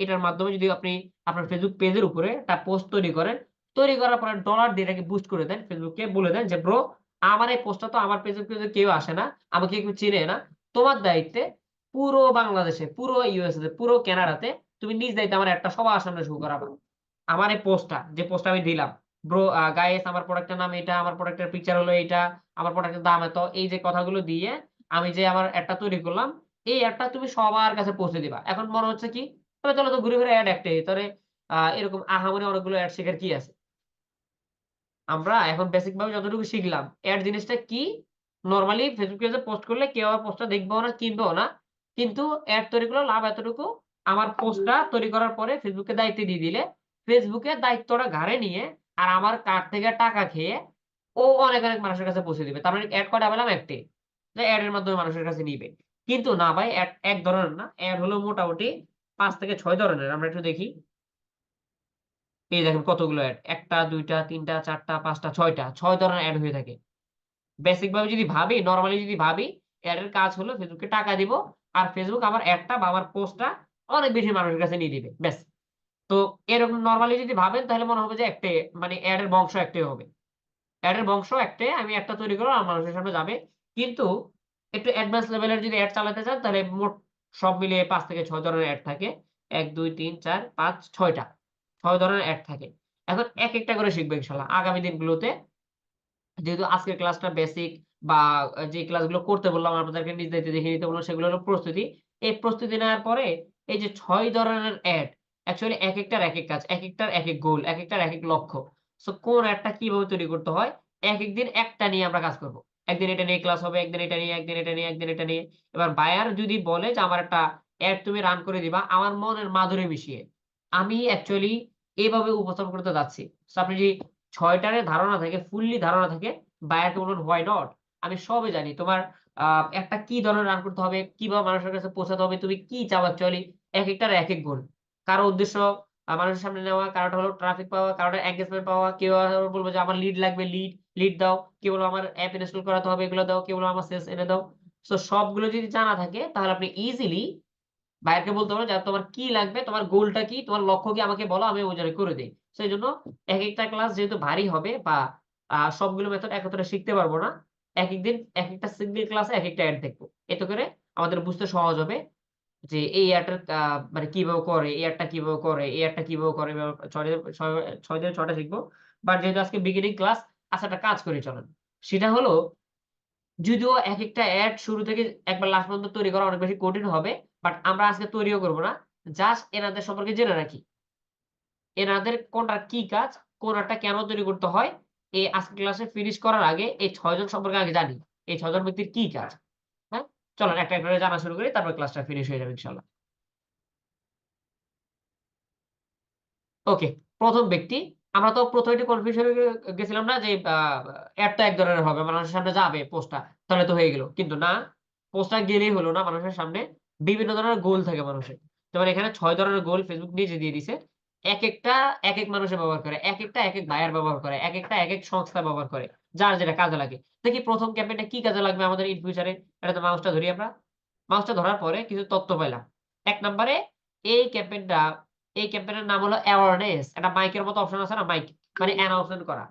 এটার মাধ্যমে যদি আপনি আপনার ফেসবুক পেজের উপরে একটা পোস্ট তৈরি করেন, তৈরি করার পরে ডলার দিয়ে এটাকে বুস্ট করে দেন। ফেসবুককে বলে দেন যে, "ব্রো, আমার এই পোস্টটা তো আমার পেজে কেউ আসে না। আমাকে কেউ চিনে না। তোমার দায়িত্বে পুরো বাংলাদেশে, পুরো ইউএসএ তে, পুরো কানাডাতে তুমি নিজ দায়িত্বে আমার এডটা সবার সামনে শো করাবা। আমার এই পোস্টটা, যে পোস্টটা আমি দিলাম, ব্রো গাইস, আমার প্রোডাক্টের নাম এটা, আমার প্রোডাক্টের পিকচার হলো এইটা, আমার প্রোডাক্টের দাম এত।" এই যে কথাগুলো দিয়ে আমি যে আমার এডটা তৈরি করলাম, এই এডটা তুমি সবার কাছে পৌঁছে দিবা। এখন মনে হচ্ছে কি? তবে চলো তো ঘুরে ফিরে এড একটাই। এরকম আহামরি অনেকগুলো এড শেখার কি আছে? আমরা এখন বেসিক ভাবে যতটুকু শিখলাম, এড জিনিসটা কি? নরমালি ফেসবুক পেজে পোস্ট করলে কেউ আমার পোস্টটা দেখবেও না, কিনবেও না। কিন্তু এড তৈরি করলে লাভ এতটুকু, আমার পোস্টটা তৈরি করার পরে ফেসবুকে দায়িত্ব দিয়ে দিলে, ফেসবুকে দায়িত্বটা ঘাড়ে নিয়ে আর আমার কার্ড থেকে টাকা খেয়ে ও অনেক মানুষের কাছে পৌঁছে দিবে। তার মানে এড কয়টা পেলাম? একটাই। যে এড এর মাধ্যমে মানুষের কাছে নিবে। কিন্তু না ভাই, এড এক ধরনের না। এড হলো মোটামুটি ৫ থেকে ৬ ধরনের। আমরা একটু দেখি। এই দেখেন কতগুলো এড। ১ টা, ২ টা, ৩ টা, ৪ টা, ৫ টা, ৬ টা। ৬ ধরনের এড হয়ে থাকে। বেসিক ভাবে যদি ভাবি, নরমালি যদি ভাবি, এড এর কাজ হলো ফেসবুককে টাকা দিব। আর ফেসবুক আমার এডটা বা আমার পোস্টটা অনেক বেশি মানুষের কাছে নিয়ে দিবে। ব্যাস। তো এরকম নরমালি যদি ভাবেন তাহলে মনে হবে যে একটাই, মানে এড এর বংশ একটাই হবে। এড এর বংশ একটাই। আমি একটা তৈরি করলাম আর মানুষের সামনে যাবে। কিন্তু একটু অ্যাডভান্স লেভেলের যদি এড চালাতে চান তাহলে মোট সব মিলিয়ে ৫ থেকে ৬ ধরনের এড থাকে। ১, ২, ৩, ৪, ৫, ৬ টা। ৬ ধরনের এড থাকে। এখন একেকটা করে শিখবো ইনশাআল্লাহ আগামী দিনগুলোতে। যেহেতু আজকের ক্লাসটা বেসিক বা যে ক্লাসগুলো করতে বললাম আপনাদেরকে নিজ দায়িত্বে দেখে নিতে বললাম সেগুলো হলো প্রস্তুতি। এই প্রস্তুতি নেওয়ার পরে এই যে ৬ ধরনের এড, অ্যাকচুয়ালি একেকটার একেক কাজ, একেকটার একেক গোল, একেকটার একেক লক্ষ্য। সো কোন এডটা কিভাবে তৈরি করতে হয়, একেক দিন একটা নিয়ে আমরা কাজ করব। একদিন এটা নিয়ে ক্লাস হবে, একদিন এটা নিয়ে, একদিন এটা নিয়ে, একদিন এটা নিয়ে। এবার বায়ার যদি বলে যে আমার একটা এড তুমি রান করে দিবা আমার মনের মাধুরী মিশিয়ে, আমি অ্যাকচুয়ালি এভাবে উপস্থাপন করতে যাচ্ছি। সো আপনি যদি ৬ টার ধারণা থাকে, ফুললি ধারণা থাকে, বায়ারকে বলবেন হোয়াই নট? আমি সবই জানি। তোমার আ একটা কি ধরনের রান করতে হবে, কিভাবে মানুষের কাছে পৌঁছাতে হবে, তুমি কি চাও অ্যাকচুয়ালি? একেকটার একেক গোল। কারো উদ্দেশ্য মানুষের সামনে নেওয়া, কারোটা হলো ট্রাফিক পাওয়া, কারোটা এনগেজমেন্ট পাওয়া। কেউ আবার বলবে যে আমার লিড লাগবে, লিড দাও। কেউ বলবে আমার অ্যাপ ইনস্টল করাতে হবে, এগুলো দাও। কেউ বলবে আমার সেলস এনে দাও। সো সবগুলো যদি জানা থাকে তাহলে আপনি ইজিলি বায়ারকে বলতে পারো যে, "তোমার কি লাগবে? তোমার গোলটা কি? তোমার লক্ষ্য কি? আমাকে বলো, আমি ওই অনুযায়ী করে দেই।" সো এজন্য একেকটা ক্লাস যেহেতু ভারী হবে বা সবগুলো মেথড একত্রে শিখতে পারবো না। একেক দিন একেকটা সিঙ্গেল ক্লাসে একেকটা এড দেখবো। এতে করে আমাদের বুঝতে সহজ হবে যে এই এডটার মানে কিভাবে করে, এই এডটা কিভাবে করে, এই এডটা কিভাবে করে, এভাবে ৬ দিনে ৬ টা শিখবো। বাট যেহেতু আজকে বিগিনিং ক্লাস, আচ্ছা একটা কাজ করি চলেন। সেটা হলো, যদিও একেকটা এড শুরু থেকে একবার লাস্ট পর্যন্ত তৈরি করা অনেক বেশি কঠিন হবে। বাট আমরা আজকে তৈরিও করব না। জাস্ট এনাদের সম্পর্কে জেনে রাখি। এনাদের কোনটার কি কাজ, কোন এডটা কেন তৈরি করতে হয়, এই আজকের ক্লাসে ফিনিশ করার আগে এই ৬ জন সম্পর্কে আগে জানি। এই ৬ জন ব্যক্তির কি কাজ। হ্যাঁ? চলেন একটা করে জানা শুরু করি, তারপর ক্লাসটা ফিনিশ হয়ে যাবে ইনশাআল্লাহ। ওকে, প্রথম ব্যক্তি। আমরা তো প্রথমে একটু কনফিউশন গেছিলাম না যে অ্যাড তো এক ধরনের হবে, মানুষের সামনে যাবে পোস্টটা, তাহলে তো হয়ে গেল। কিন্তু না, পোস্টটা গেলেই হলো না, মানুষের সামনে বিভিন্ন ধরনের গোল থাকে মানুষের। যেমন এখানে 6 ধরনের গোল ফেসবুক নিজে দিয়ে দিছে। একেকটা একেক মানুষে ব্যবহার করে, একেকটা একেক বায়ার ব্যবহার করে, একেকটা একেক সংস্থা ব্যবহার করে, যার যেটা কাজে লাগে। দেখি প্রথম ক্যাম্পেইনটা কি কাজে লাগবে আমাদের ইন ফিউচারে। এটাতে মাউসটা ধরি আমরা। মাউসটা ধরার পরে কিছু তথ্য পাইলাম। ১ নম্বরে এই ক্যাম্পেইনটা এই ক্যাম্পেইনের নাম হলো অ্যাওয়ারনেস। একটা মাইকের মতো অপশন আছে না? মাইক মানে অ্যানাউন্সমেন্ট করা।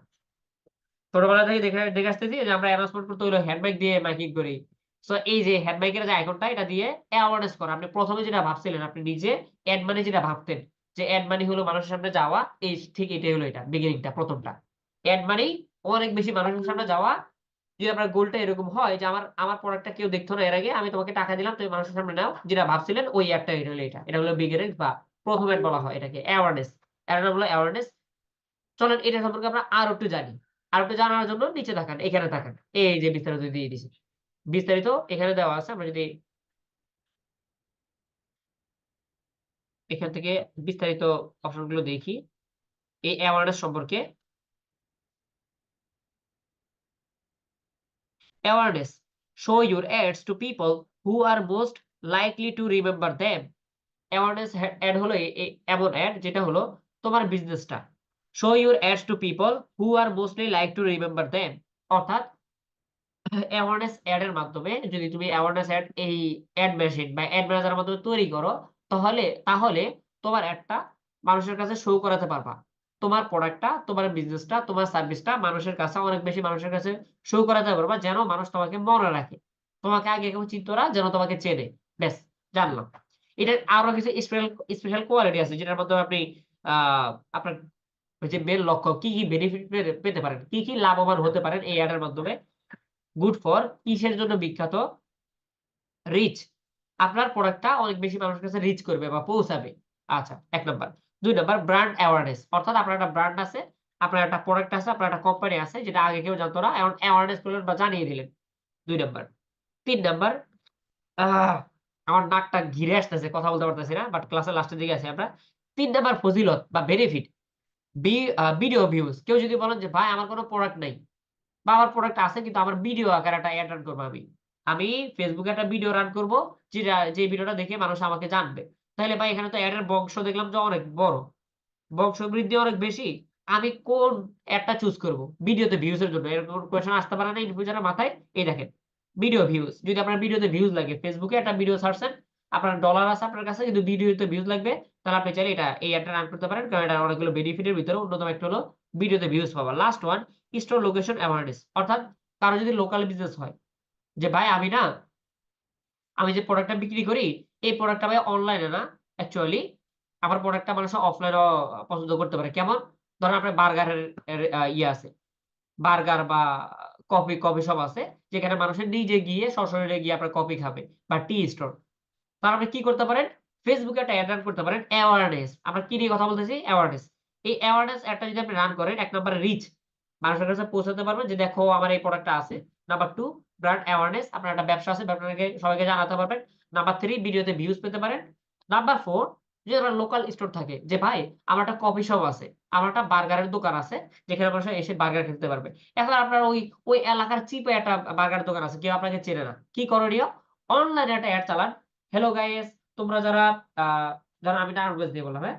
ছোটবেলা থেকে দেখে দেখে আসতেছি যে আমরা অ্যানাউন্সমেন্ট করতে হলে হ্যান্ড মাইক দিয়ে মাইকিং করি। সো এই যে হ্যান্ড মাইকের যে আইকনটা, এটা দিয়ে অ্যাওয়ারনেস করা। আপনি ১ম এ যেটা ভাবছিলেন, আপনি নিজে এড মানে যেটা ভাবতেন যে এড মানি হলো মানুষের সামনে যাওয়া, এই ঠিক এটাই হলো, এটা বিগিনিংটা, প্রথমটা। এড মানি অনেক বেশি মানুষের সামনে যাওয়া। যদি আপনার গোলটা এরকম হয় যে আমার আমার প্রোডাক্টটা কেউ দেখতো না এর আগে, আমি তোমাকে টাকা দিলাম, তুমি মানুষের সামনে নাও, যেটা ভাবছিলেন ওই অ্যাডটা, এটা হলো এটা। এটা হলো বিগিনিং বা প্রথম অ্যাড বলা হয় এটাকে, অ্যাওয়ারনেস। এটার নাম হলো অ্যাওয়ারনেস। চলেন এটা সম্পর্কে আমরা আরো একটু জানি। আরো একটু জানার জন্য নিচে তাকান, এখানে তাকান। এই যে বিস্তারিত দিয়ে দিছি। বিস্তারিত এখানে দেওয়া আছে। আমরা যদি এখান থেকে বিস্তারিত অপশনগুলো দেখি এই অ্যাওয়ারনেস সম্পর্কে। Awareness. Show your ads to people who are most likely to remember them. Awareness ad হলো এমন অ্যাড যেটা হলো তোমার বিজনেসটা। Show your ads to people who are mostly like to remember them. অর্থাৎ অ্যাওয়ারনেস এড এর মাধ্যমে যদি তুমি অ্যাওয়ারনেস এড এই এড মেশিন বা এড ম্যানেজারের মাধ্যমে তৈরি করো, তাহলে তোমার এডটা মানুষের কাছে শো করাতে পারবা। তোমার প্রোডাক্টটা, তোমার বিজনেসটা, তোমার সার্ভিসটা মানুষের কাছে, অনেক বেশি মানুষের কাছে শো করাতে পারবা, যেন মানুষ তোমাকে মনে রাখে। তোমাকে আগে কেউ চিনতো না, যেন তোমাকে চেনে। ব্যাস, জানলাম। এটার আরো কিছু স্পেশাল স্পেশাল কোয়ালিটি আছে যেটার মাধ্যমে আপনি আপনার ওই যে মেইন লক্ষ্য কি, কি বেনিফিট পেতে পারেন, কি, কি লাভবান হতে পারেন এই এড এর মাধ্যমে। গুড ফর কিসের জন্য বিখ্যাত? রিচ। আপনার প্রোডাক্টটা অনেক বেশি মানুষের কাছে রিচ করবে বা পৌঁছাবে। আচ্ছা, ১ নাম্বার। ২ number brand awareness. অর্থাৎ আপনার একটা ব্র্যান্ড আছে, আপনার একটা প্রোডাক্ট আছে, আপনার একটা কোম্পানি আছে যেটা আগে কেউ জানতো না। এখন অ্যাওয়ারনেস করলেন বা জানিয়ে দিলেন। ২ নাম্বার। ৩ নাম্বার, আহ আমার নাকটা ঘিরে আসতেছে, কথা বলতে পারতেছি না। বাট ক্লাসের লাস্টের দিকে আছি আমরা। ৩ নাম্বার ফজিলত বা বেনিফিট। Video views. কেউ যদি বলেন যে ভাই আমার কোন প্রোডাক্ট নাই বা আমার প্রোডাক্ট আছে কিন্তু আমার ভিডিও আকারে একটা এড রান করব আমি। আমি ফেসবুকে একটা ভিডিও রান করব, যে ভিডিওটা দেখে মানুষ আমাকে জানবে। তাইলে ভাই এখানে তো এড এর বংশ দেখলাম যে অনেক বড়। বংশবৃদ্ধি অনেক বেশি। আমি কোন এডটা চুজ করব? ভিডিওতে ভিউজ এর জন্য। এরকম কোয়েশ্চেন আসতে পারে না ইন ফিউচার এর মাথায়? এই দেখেন। Video views. যদি আপনার ভিডিওতে ভিউজ লাগে, ফেসবুকে একটা ভিডিও ছাড়ছেন, আপনার ডলার আছে আপনার কাছে কিন্তু ভিডিওতে ভিউজ লাগবে, তাহলে আপনি চাইলে এই এডটা রান করতে পারেন। কারণ এটার অনেকগুলো বেনিফিট এর ভিতরে অন্যতম একটা হলো ভিডিওতে ভিউজ পাওয়া। Last one, store location awareness. অর্থাৎ কারো যদি লোকাল বিজনেস হয় যে ভাই আমি যে প্রোডাক্টটা বিক্রি করি, এই প্রোডাক্টটা ভাই অনলাইনে না, অ্যাকচুয়ালি আমার প্রোডাক্টটা মানুষ অফলাইনেও পছন্দ করতে পারে। কেমন? ধরেন আপনার বার্গারের ইয়ে আছে। বার্গার বা কফি শপ আছে, যেখানে মানুষের নিজে গিয়ে সশরীরে গিয়ে আপনার কফি খাবে, বা টি স্টল। তাহলে আপনি কি করতে পারেন? ফেসবুকে একটা এড রান করতে পারেন, অ্যাওয়ারনেস। আমরা কি নিয়ে কথা বলতেছি? অ্যাওয়ারনেস। এই অ্যাওয়ারনেস এডটা যদি আপনি রান করেন, ১ নম্বরে রিচ, মানুষের কাছে পৌঁছাতে পারবেন যে দেখো আমার এই প্রোডাক্টটা আছে। নাম্বার 2, ব্র্যান্ড অ্যাওয়ারনেস, আপনার একটা ব্যবসা আছে, ব্যবসাটাকে সবাইকে জানাতে পারবেন। নাম্বার 3, ভিডিওতে ভিউজ পেতে পারেন। নাম্বার 4, যদি আপনার লোকাল স্টোর থাকে যে ভাই আমার একটা কফি শপ আছে, আমার একটা বার্গারের দোকান আছে, যেখানে মানুষ এসে বার্গার খেতে পারবে। এখন আপনার ওই এলাকার চিপে একটা বার্গারের দোকান আছে, কেউ আপনাকে চেনে না। কি করণীয়? অনলাইনে একটা এড চালান। হ্যালো গাইস, তোমরা আ যারা আমি নারায়ণগঞ্জ দিয়ে বললাম, হ্যাঁ?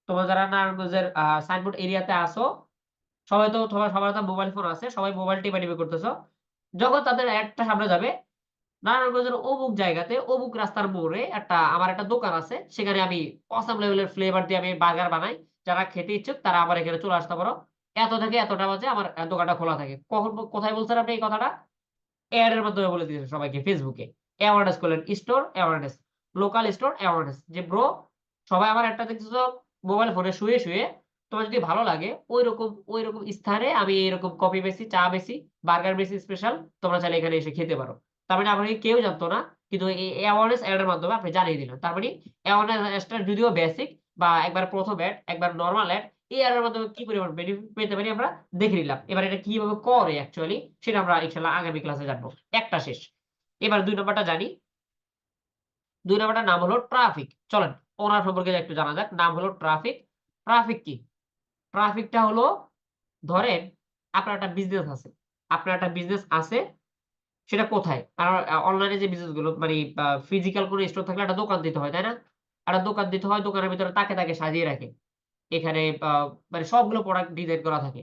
তোমরা যারা নারায়ণগঞ্জের সাইনবোর্ড এরিয়াতে আসো, সবার তো মোবাইল ফোন আছে। সবাই মোবাইল টেপাটেপি করতেছো। যখন তাদের এডটা সামনে যাবে, নারায়ণগঞ্জের অমুক জায়গাতে, অমুক রাস্তার মোড়ে আমার একটা দোকান আছে। সেখানে আমি অসাম লেভেলের ফ্লেভার দিয়ে আমি বার্গার বানাই। যারা খেতে ইচ্ছুক তারা আমার এখানে চলে আসতে পারো। এত থেকে এতটা বাজে আমার দোকানটা খোলা থাকে। কোথায় বলছেন আপনি এই কথাটা? এড এর মাধ্যমে বলে দিয়েছে সবাইকে ফেসবুকে। অ্যাওয়ারনেস করলেন। Store awareness, local store awareness. যে ব্রো, সবাই আমার এডটা দেখতেছো মোবাইল ফোনে শুয়ে। তোমার যদি ভালো লাগে ঐরকম স্থানে আমি এরকম কফি বেচি, চা বেচি, বার্গার বেচি স্পেশাল। তোমরা চাইলে এখানে এসে খেতে পারো। তার মানে আপনাকে কেউ জানতো না। কিন্তু এই অ্যাওয়ারনেস এড এর মাধ্যমে আপনি জানিয়ে দিলেন। তার মানে অ্যাওয়ারনেসটা যদিও বেসিক বা একবার প্রথম এড, একবার নরমাল এড, এই এড এর মাধ্যমে কি পরিমাণ বেনিফিট পেতে পারি আমরা দেখে নিলাম। এবার এটা কিভাবে করে অ্যাকচুয়ালি সেটা আমরা ইনশাআল্লাহ আগামী ক্লাসে জানবো। একটা শেষ। এবার ২ নাম্বারটা জানি। ২ নাম্বারটার নাম হলো ট্রাফিক। চলেন ওনার সম্পর্কে একটু জানা যাক। নাম হলো ট্রাফিক। ট্রাফিক কি? ট্রাফিকটা হলো ধরেন আপনার একটা বিজনেস আছে। আপনার একটা বিজনেস আছে সেটা কোথায়? আর অনলাইনে যে বিজনেস গুলো মানে ফিজিক্যাল কোন স্টোর থাকলে একটা দোকান দিতে হয়, তাই না? একটা দোকান দিতে হয়, দোকানের ভিতরে তাকে, তাকে সাজিয়ে রাখে। এখানে মানে সবগুলো প্রোডাক্ট ডিজাইন করা থাকে।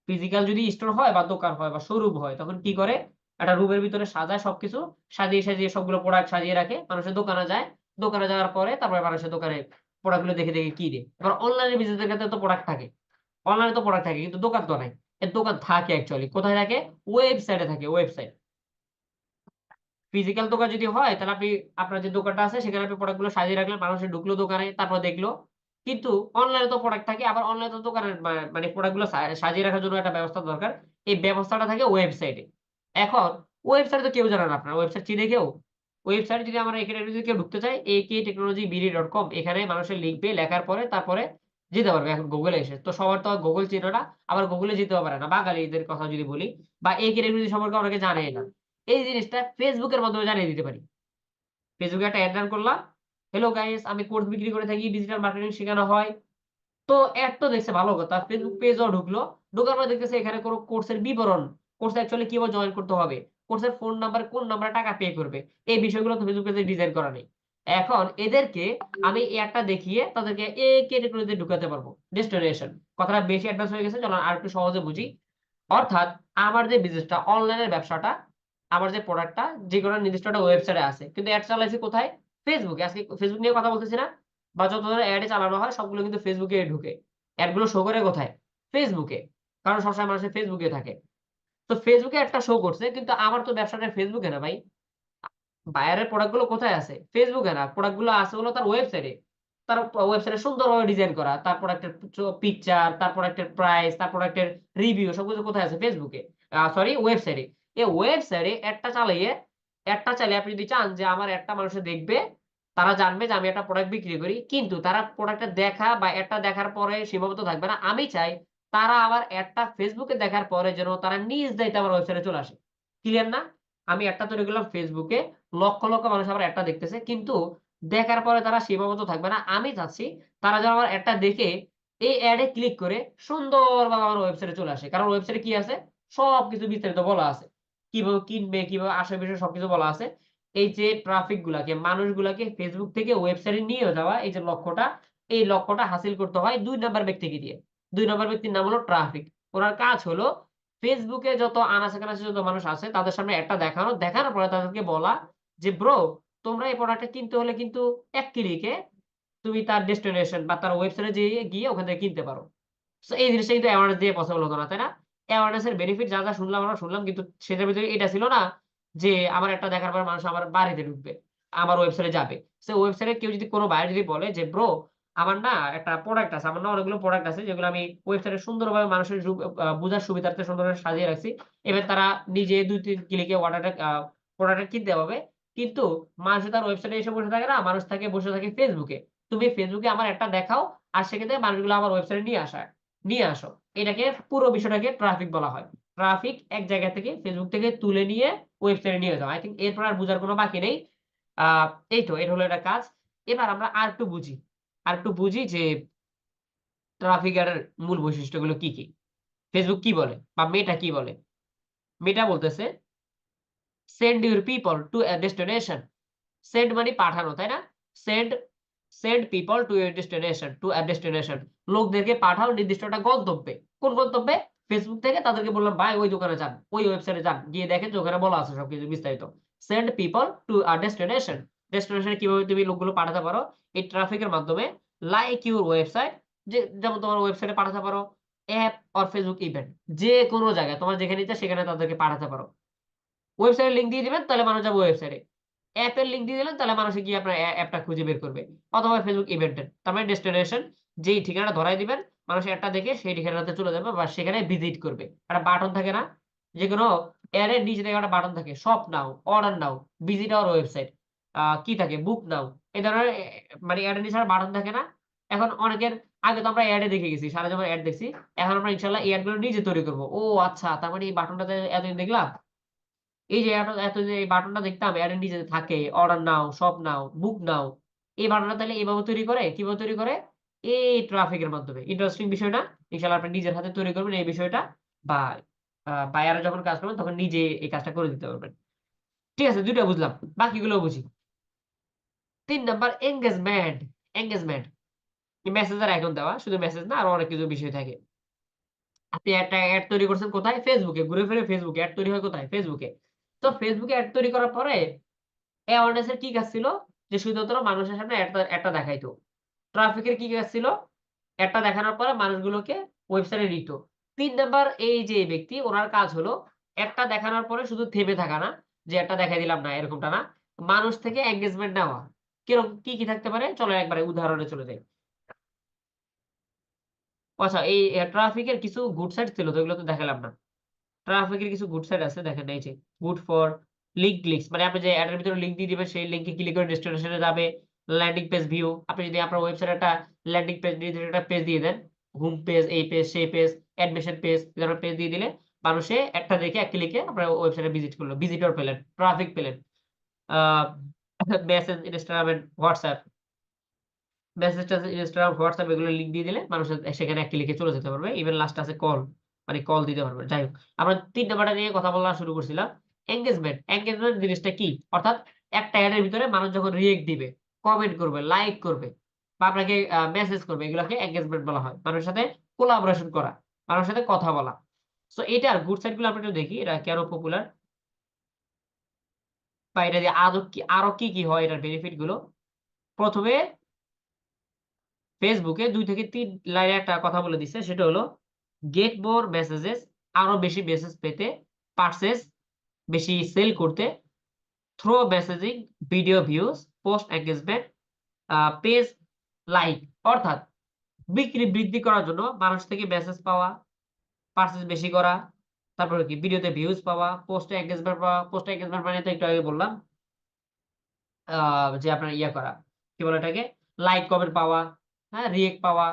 ফিজিক্যাল যদি স্টোর হয় বা দোকান হয় বা শোরুম হয় তখন কি করে? একটা রুমের ভিতরে সাজায় সবকিছু। সাজিয়ে, সাজিয়ে সবগুলো প্রোডাক্ট সাজিয়ে রাখে। মানুষের দোকানে যায়। দোকানে যাওয়ার পরে তারপরে মানুষের দোকানে প্রোডাক্ট গুলো দেখে, দেখে কিনে। এবার অনলাইন বিজনেস এর ক্ষেত্রে তো প্রোডাক্ট থাকে। অনলাইনে তো প্রোডাক্ট থাকে কিন্তু দোকান তো নাই। এর দোকান থাকে অ্যাকচুয়ালি। কোথায় থাকে? ওয়েবসাইটে থাকে, ওয়েবসাইট। ফিজিক্যাল দোকান যদি হয় তাহলে আপনি আপনার যে দোকানটা আছে সেখানে আপনি প্রোডাক্ট গুলো সাজিয়ে রাখলেন। মানুষ ঢুকলো দোকানে তারপর দেখলো। কিন্তু অনলাইনে তো প্রোডাক্ট থাকে। আবার অনলাইনে তো দোকানের মানে প্রোডাক্ট গুলো সাজিয়ে রাখার জন্য একটা ব্যবস্থা দরকার। এই ব্যবস্থাটা থাকে ওয়েবসাইটে। এখন ওয়েবসাইটে তো কেউ জানে না আপনার। ওয়েবসাইট চিনে কেউ? ওয়েবসাইটে যদি আমরা এখানে যদি কেউ ঢুকতে চায় aktechnologybd.com এখানে মানুষের লিখবে, লেখার পরে তারপরে যেতে পারবে এখন গুগলে এসে। তো সবার তো গুগল চিনে না। আবার গুগলে যেতেও পারে না। বাঙালিদের কথা যদি বলি বা AK টেকনোলজি সম্পর্কে অনেকে জানেই না। এই জিনিসটা Facebook এর মাধ্যমে জানিয়ে দিতে পারি। Facebook এ একটা এড রান করলাম। হ্যালো গাইস আমি কোর্স বিক্রি করে থাকি, ডিজিটাল মার্কেটিং শেখানো হয়। তো এড তো দেখছে ভালো কথা। Facebook পেজও ঢুকলো। ঢোকার পর দেখতেছে এখানে কোন কোর্সের বিবরণ, কোর্স অ্যাকচুয়ালি কিভাবে জয়েন করতে হবে, কোর্সের ফোন নাম্বার, কোন নাম্বারে টাকা পে করবে। এই বিষয়গুলো তো Facebook পেজে ডিজাইন করা নেই। এখন এদেরকে আমি এই এডটা দেখিয়ে তাদেরকে AK টেকনোলজিতে ঢুকাতে পারবো। ডেস্টিনেশন। কথাটা বেশি অ্যাডভান্স হয়ে গেছে। চলুন আরেকটু সহজে বুঝি। অর্থাৎ আমার যে বিজনেসটা, অনলাইনের ব্যবসাটা, আমার যে প্রোডাক্টটা যেকোনো নির্দিষ্ট একটা ওয়েবসাইটে আছে। কিন্তু এড চালাইছি কোথায়? ফেসবুকে। আজকে ফেসবুক নিয়ে কথা বলতেছি না? বা যত ধরনের এড চালানো হয় সবগুলো কিন্তু ফেসবুকে ঢুকে। এড গুলো শো করে কোথায়? ফেসবুকে। কারণ সবসময় মানুষের ফেসবুকে থাকে। তো ফেসবুকে একটা শো করছে কিন্তু আমার তো ব্যবসাটা ফেসবুকে না ভাই। বায়ারের প্রোডাক্ট গুলো কোথায় আছে? ফেসবুকে না। প্রোডাক্ট গুলো আছে হলো তার ওয়েবসাইটে। তার ওয়েবসাইটে সুন্দরভাবে ডিজাইন করা। তার প্রোডাক্টের পিকচার, তার প্রোডাক্টের প্রাইস, তার প্রোডাক্টের রিভিউ সবকিছু কোথায় আছে? ফেসবুকে। সরি ওয়েবসাইটে। এই ওয়েবসাইটে এডটা চালিয়ে আপনি যদি চান যে আমার এডটা মানুষে দেখবে, তারা জানবে যে আমি একটা প্রোডাক্ট বিক্রি করি। কিন্তু তারা প্রোডাক্টটা দেখা বা এডটা দেখার পরে সীমাবদ্ধ থাকবে না। আমি চাই তারা আবার এডটা ফেসবুকে দেখার পরে যেন তারা নিজ দায়িত্বে আমার ওয়েবসাইটে চলে আসে। ক্লিয়ার না? আমি এডটা তৈরি করলাম ফেসবুকে। লক্ষ, লক্ষ মানুষ আমার এডটা দেখতেছে। কিন্তু দেখার পরে তারা সীমাবদ্ধ থাকবে না। আমি চাচ্ছি তারা যেন আমার এডটা দেখে এই এডে ক্লিক করে সুন্দরভাবে আমার ওয়েবসাইটে চলে আসে। কারণ ওয়েবসাইটে কি আছে? সবকিছু বিস্তারিত বলা আছে। কিভাবে কিনবে, কিভাবে আসবে বিষয় সবকিছু বলা আছে। এই যে ট্রাফিক গুলাকে, মানুষগুলাকে Facebook থেকে ওয়েবসাইটে নিয়ে যাওয়া এই যে লক্ষ্যটা, এই লক্ষ্যটা হাসিল করতে হয় ২ নাম্বার ব্যক্তিকে দিয়ে। ২ নাম্বার ব্যক্তির নাম হলো ট্রাফিক। উনার কাজ হলো ফেসবুকে যত আনাচে-কানাচে যত মানুষ আছে তাদের সামনে এডটা দেখানো, দেখানোর পরে তাদেরকে বলা যে, "ব্রো তোমরা এই প্রোডাক্টটা কিনতে হলে কিন্তু ১ ক্লিকে তুমি তার ডেস্টিনেশন বা তার ওয়েবসাইটে যেয়ে গিয়ে ওখান থেকে কিনতে পারো।" সো এই জিনিসটা কিন্তু অ্যাওয়ারনেস দিয়ে পসিবল হতো না, তাই না? অ্যাওয়ারনেস এর বেনিফিট যা, যা শুনলাম আমরা শুনলাম কিন্তু সেটার ভিতরে এটা ছিল না যে আমার একটা দেখার পর মানুষ আমার বাড়িতে ঢুকবে। আমার ওয়েবসাইটে যাবে। সো ওয়েবসাইটে কেউ যদি কোন বায়ার যদি বলে যে, "ব্রো আমার না একটা প্রোডাক্ট আছে। আমার না অনেকগুলো প্রোডাক্ট আছে যেগুলো আমি ওয়েবসাইটে সুন্দরভাবে মানুষের বুঝার সুবিধার্থে সুন্দরভাবে সাজিয়ে রাখছি।" এবার তারা নিজে ২-৩ ক্লিকে প্রোডাক্টটা কিনতে পারবে। কিন্তু মানুষ তার ওয়েবসাইটে এসে বসে থাকে না, মানুষ বসে থাকে ফেসবুকে। তুমি ফেসবুকে আমার একটা দেখাও আর সেখান থেকে মানুষগুলো আমার ওয়েবসাইটে নিয়ে আসো। এটাকে পুরো বিষয়টাকে ট্রাফিক বলা হয়। ট্রাফিক এক জায়গা থেকে Facebook থেকে তুলে নিয়ে ওয়েবসাইটে নিয়ে যাওয়া। আই থিংক এরপর আর বুঝার কোন বাকি নেই। আ এই তো এটা হলো এটা কাজ। এবার আমরা আরেকটু বুঝি যে ট্রাফিক এর মূল বৈশিষ্ট্যগুলো কি, কি? Facebook কি বলে বা মেটা কি বলে? মেটা বলতেছে send your people to a destination. Send মানে পাঠানো, তাই না? Send send people to a destination. লোকদেরকে পাঠাও নির্দিষ্ট একটা গন্তব্যে। কোন গন্তব্যে? Facebook থেকে তাদেরকে বললাম, "ভাই ওই দোকানে যান, ওই ওয়েবসাইটে যান। গিয়ে দেখেন যে ওখানে বলা আছে সবকিছু বিস্তারিত।" Send people to a destination. Destination এ কিভাবে তুমি লোকগুলো পাঠাতে পারো? এই ট্রাফিকের মাধ্যমে লাইক ইউর ওয়েবসাইট যেমন তোমার ওয়েবসাইটে পাঠাতে পারো, অ্যাপ অর Facebook ইভেন্ট। যেকোনো জায়গায় তোমার যেখানে ইচ্ছা সেখানে তাদেরকে পাঠাতে পারো। ওয়েবসাইটের লিঙ্ক দিয়ে দিবেন তাহলে মানুষ যাবে ওয়েবসাইটে। অ্যাপের লিঙ্ক দিয়ে দিলেন তাহলে মানুষ গিয়ে আপনার অ্যাপটা খুঁজে বের করবে। অথবা Facebook ইভেন্টের। তার মানে ডেস্টিনেশন যেই ঠিকানাটা ধরায় দিবেন, মানুষ অ্যাডটা দেখে সেই ঠিকানাতে চলে যাবে বা সেখানে ভিজিট করবে। একটা বাটন থাকে না? যেকোনো অ্যাড এর নিচে দেখবেন একটা বাটন থাকে। Shop now, order now, visit our website. কি থাকে? বুক নাও। এই ধরনের মানে অ্যাড এর নিচে একটা বাটন থাকে না? এখন অনেকের আগে তো আমরা অ্যাডে দেখে গেছি। সারা জীবন অ্যাড দেখছি। এখন আমরা ইনশাআল্লাহ এই অ্যাড গুলো নিজে তৈরি করব। ও আচ্ছা তার মানে এই বাটনটাতে এতদিন দেখলাম। এই যে এত যে এই বাটনটা দেখতাম এর নিচে থাকে অর্ডার নাও, শপ নাও, বুক নাও। এই বাটনটা তাহলে এভাবে তৈরি করে। কিভাবে তৈরি করে? এই ট্রাফিকের মাধ্যমে। ইন্টারেস্টিং বিষয় না? ইনশাআল্লাহ আপনি নিজের হাতে তৈরি করবেন এই বিষয়টা বা বায়ার যখন কাজ করবেন তখন নিজে এই কাজটা করে দিতে পারবেন। ঠিক আছে ২ টা বুঝলাম। বাকিগুলোও বুঝি। ৩ number engagement. Engagement. Messenger icon দেওয়া। শুধু মেসেজ না আরো অনেক কিছু বিষয় থাকে। আপনি একটা এড তৈরি করছেন কোথায়? ফেসবুকে। ঘুরে ফিরে ফেসবুকে। এড তৈরি হয় কোথায়? ফেসবুকে। তো ফেসবুকে এড তৈরি করার পরে অ্যাওয়ারনেস এর কি কাজ ছিল? যে শুধুমাত্র মানুষের সামনে এডটা দেখাইতো। ট্রাফিক এর কি কাজ ছিল? এডটা দেখানোর পরে মানুষগুলোকে ওয়েবসাইটে নিত। ৩ নাম্বার এই যে ব্যক্তি উনার কাজ হলো এডটা দেখানোর পরে শুধু থেমে থাকা না, যে এডটা দেখাই দিলাম না এরকমটা না। মানুষ থেকে এনগেজমেন্ট নেওয়া। কিরকম কি থাকতে পারে? চলো একবারে উদাহরণে চলে যাই। আচ্ছা এই ট্রাফিকের কিছু গুড সাইড ছিল তো এগুলো তো দেখালাম না। ট্রাফিকের কিছু গুড সাইড আছে দেখেন এই যে গুড ফর লিঙ্ক ক্লিকস মানে আপনি যে এড এর ভিতরে লিঙ্ক দিয়ে দিবেন সেই লিঙ্কে ক্লিক করে ডেস্টিনেশনে যাবে। ল্যান্ডিং পেজ ভিউ আপনি যদি আপনার ওয়েবসাইটে একটা ল্যান্ডিং পেজ নির্দিষ্ট একটা পেজ দিয়ে দেন, হোম পেজ, এই পেজ, সেই পেজ, অ্যাডমিশন পেজ এই ধরনের পেজ দিয়ে দিলে মানুষে একটা দেখে এক ক্লিকে আপনার ওয়েবসাইটে ভিজিট করলো। ভিজিটর পেলেন, ট্রাফিক পেলেন। Uh message, Instagram and WhatsApp মেসেজ-টেসেজ Instagram, WhatsApp এগুলো লিঙ্ক দিয়ে দিলে মানুষ সেখানে এক ক্লিকে চলে যেতে পারবে। ইভেন লাস্টে আছে কল। মানে কল দিতে পারবে। যাই হোক, আমরা ৩ নাম্বারটা নিয়ে কথা বলা শুরু করছিলাম। এনগেজমেন্ট। এনগেজমেন্ট জিনিসটা কি? অর্থাৎ একটা এড এর ভিতরে মানুষ যখন রিঅ্যাক্ট দিবে, কমেন্ট করবে, লাইক করবে বা আপনাকে মেসেজ করবে এগুলাকে এনগেজমেন্ট বলা হয়। মানুষের সাথে কোলাবোরেশন করা, মানুষের সাথে কথা বলা। সো এটার গুড সাইড গুলো আমরা একটু দেখি। এটা কেন পপুলার বা এটা দিয়ে আরো কি হয় এটার বেনিফিট গুলো। ১ম এ ফেসবুকে ২ থেকে ৩ লাইনে একটা কথা বলে দিছে। সেটা হলো গেট মোর মেসেজেস আরো বেশি মেসেজ পেতে, পারচেজ বেশি সেল করতে, through messaging, video views, post engagement, page like অর্থাৎ বিক্রি বৃদ্ধি করার জন্য মানুষ থেকে মেসেজ পাওয়া, পারচেজ বেশি করা, তারপরে কি ভিডিওতে ভিউজ পাওয়া, পোস্টে এনগেজমেন্ট পাওয়া। পোস্টে এনগেজমেন্ট মানে তো একটু আগে বললাম। আ যে আপনার ইয়া করা, কি বলে এটাকে? লাইক, কমেন্ট পাওয়া, হ্যাঁ? রিঅ্যাক্ট পাওয়া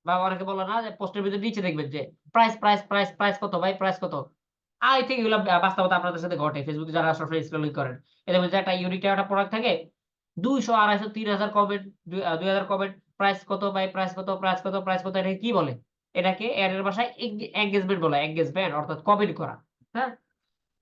বা অনেকে বলে না যে পোস্টের ভিতরে নিচে দেখবেন যে প্রাইস কত ভাই? প্রাইস কত? I think এগুলা বাস্তবতা আপনাদের সাথে ঘটে। Facebook এ যারা সবসময় স্ক্রলিং করেন। এ দেখবেন যে একটা ইউনিক একটা প্রোডাক্ট থাকে। ২০০, ২৫০, ৩০০০ কমেন্ট, ২০০০ কমেন্ট, প্রাইস কত ভাই? প্রাইস কত? প্রাইস কত? প্রাইস কত? এটাকে কি বলে? এটাকে এড এর ভাষায় এনগেজমেন্ট বলা হয়। এনগেজমেন্ট অর্থাৎ কমেন্ট করা। হ্যাঁ?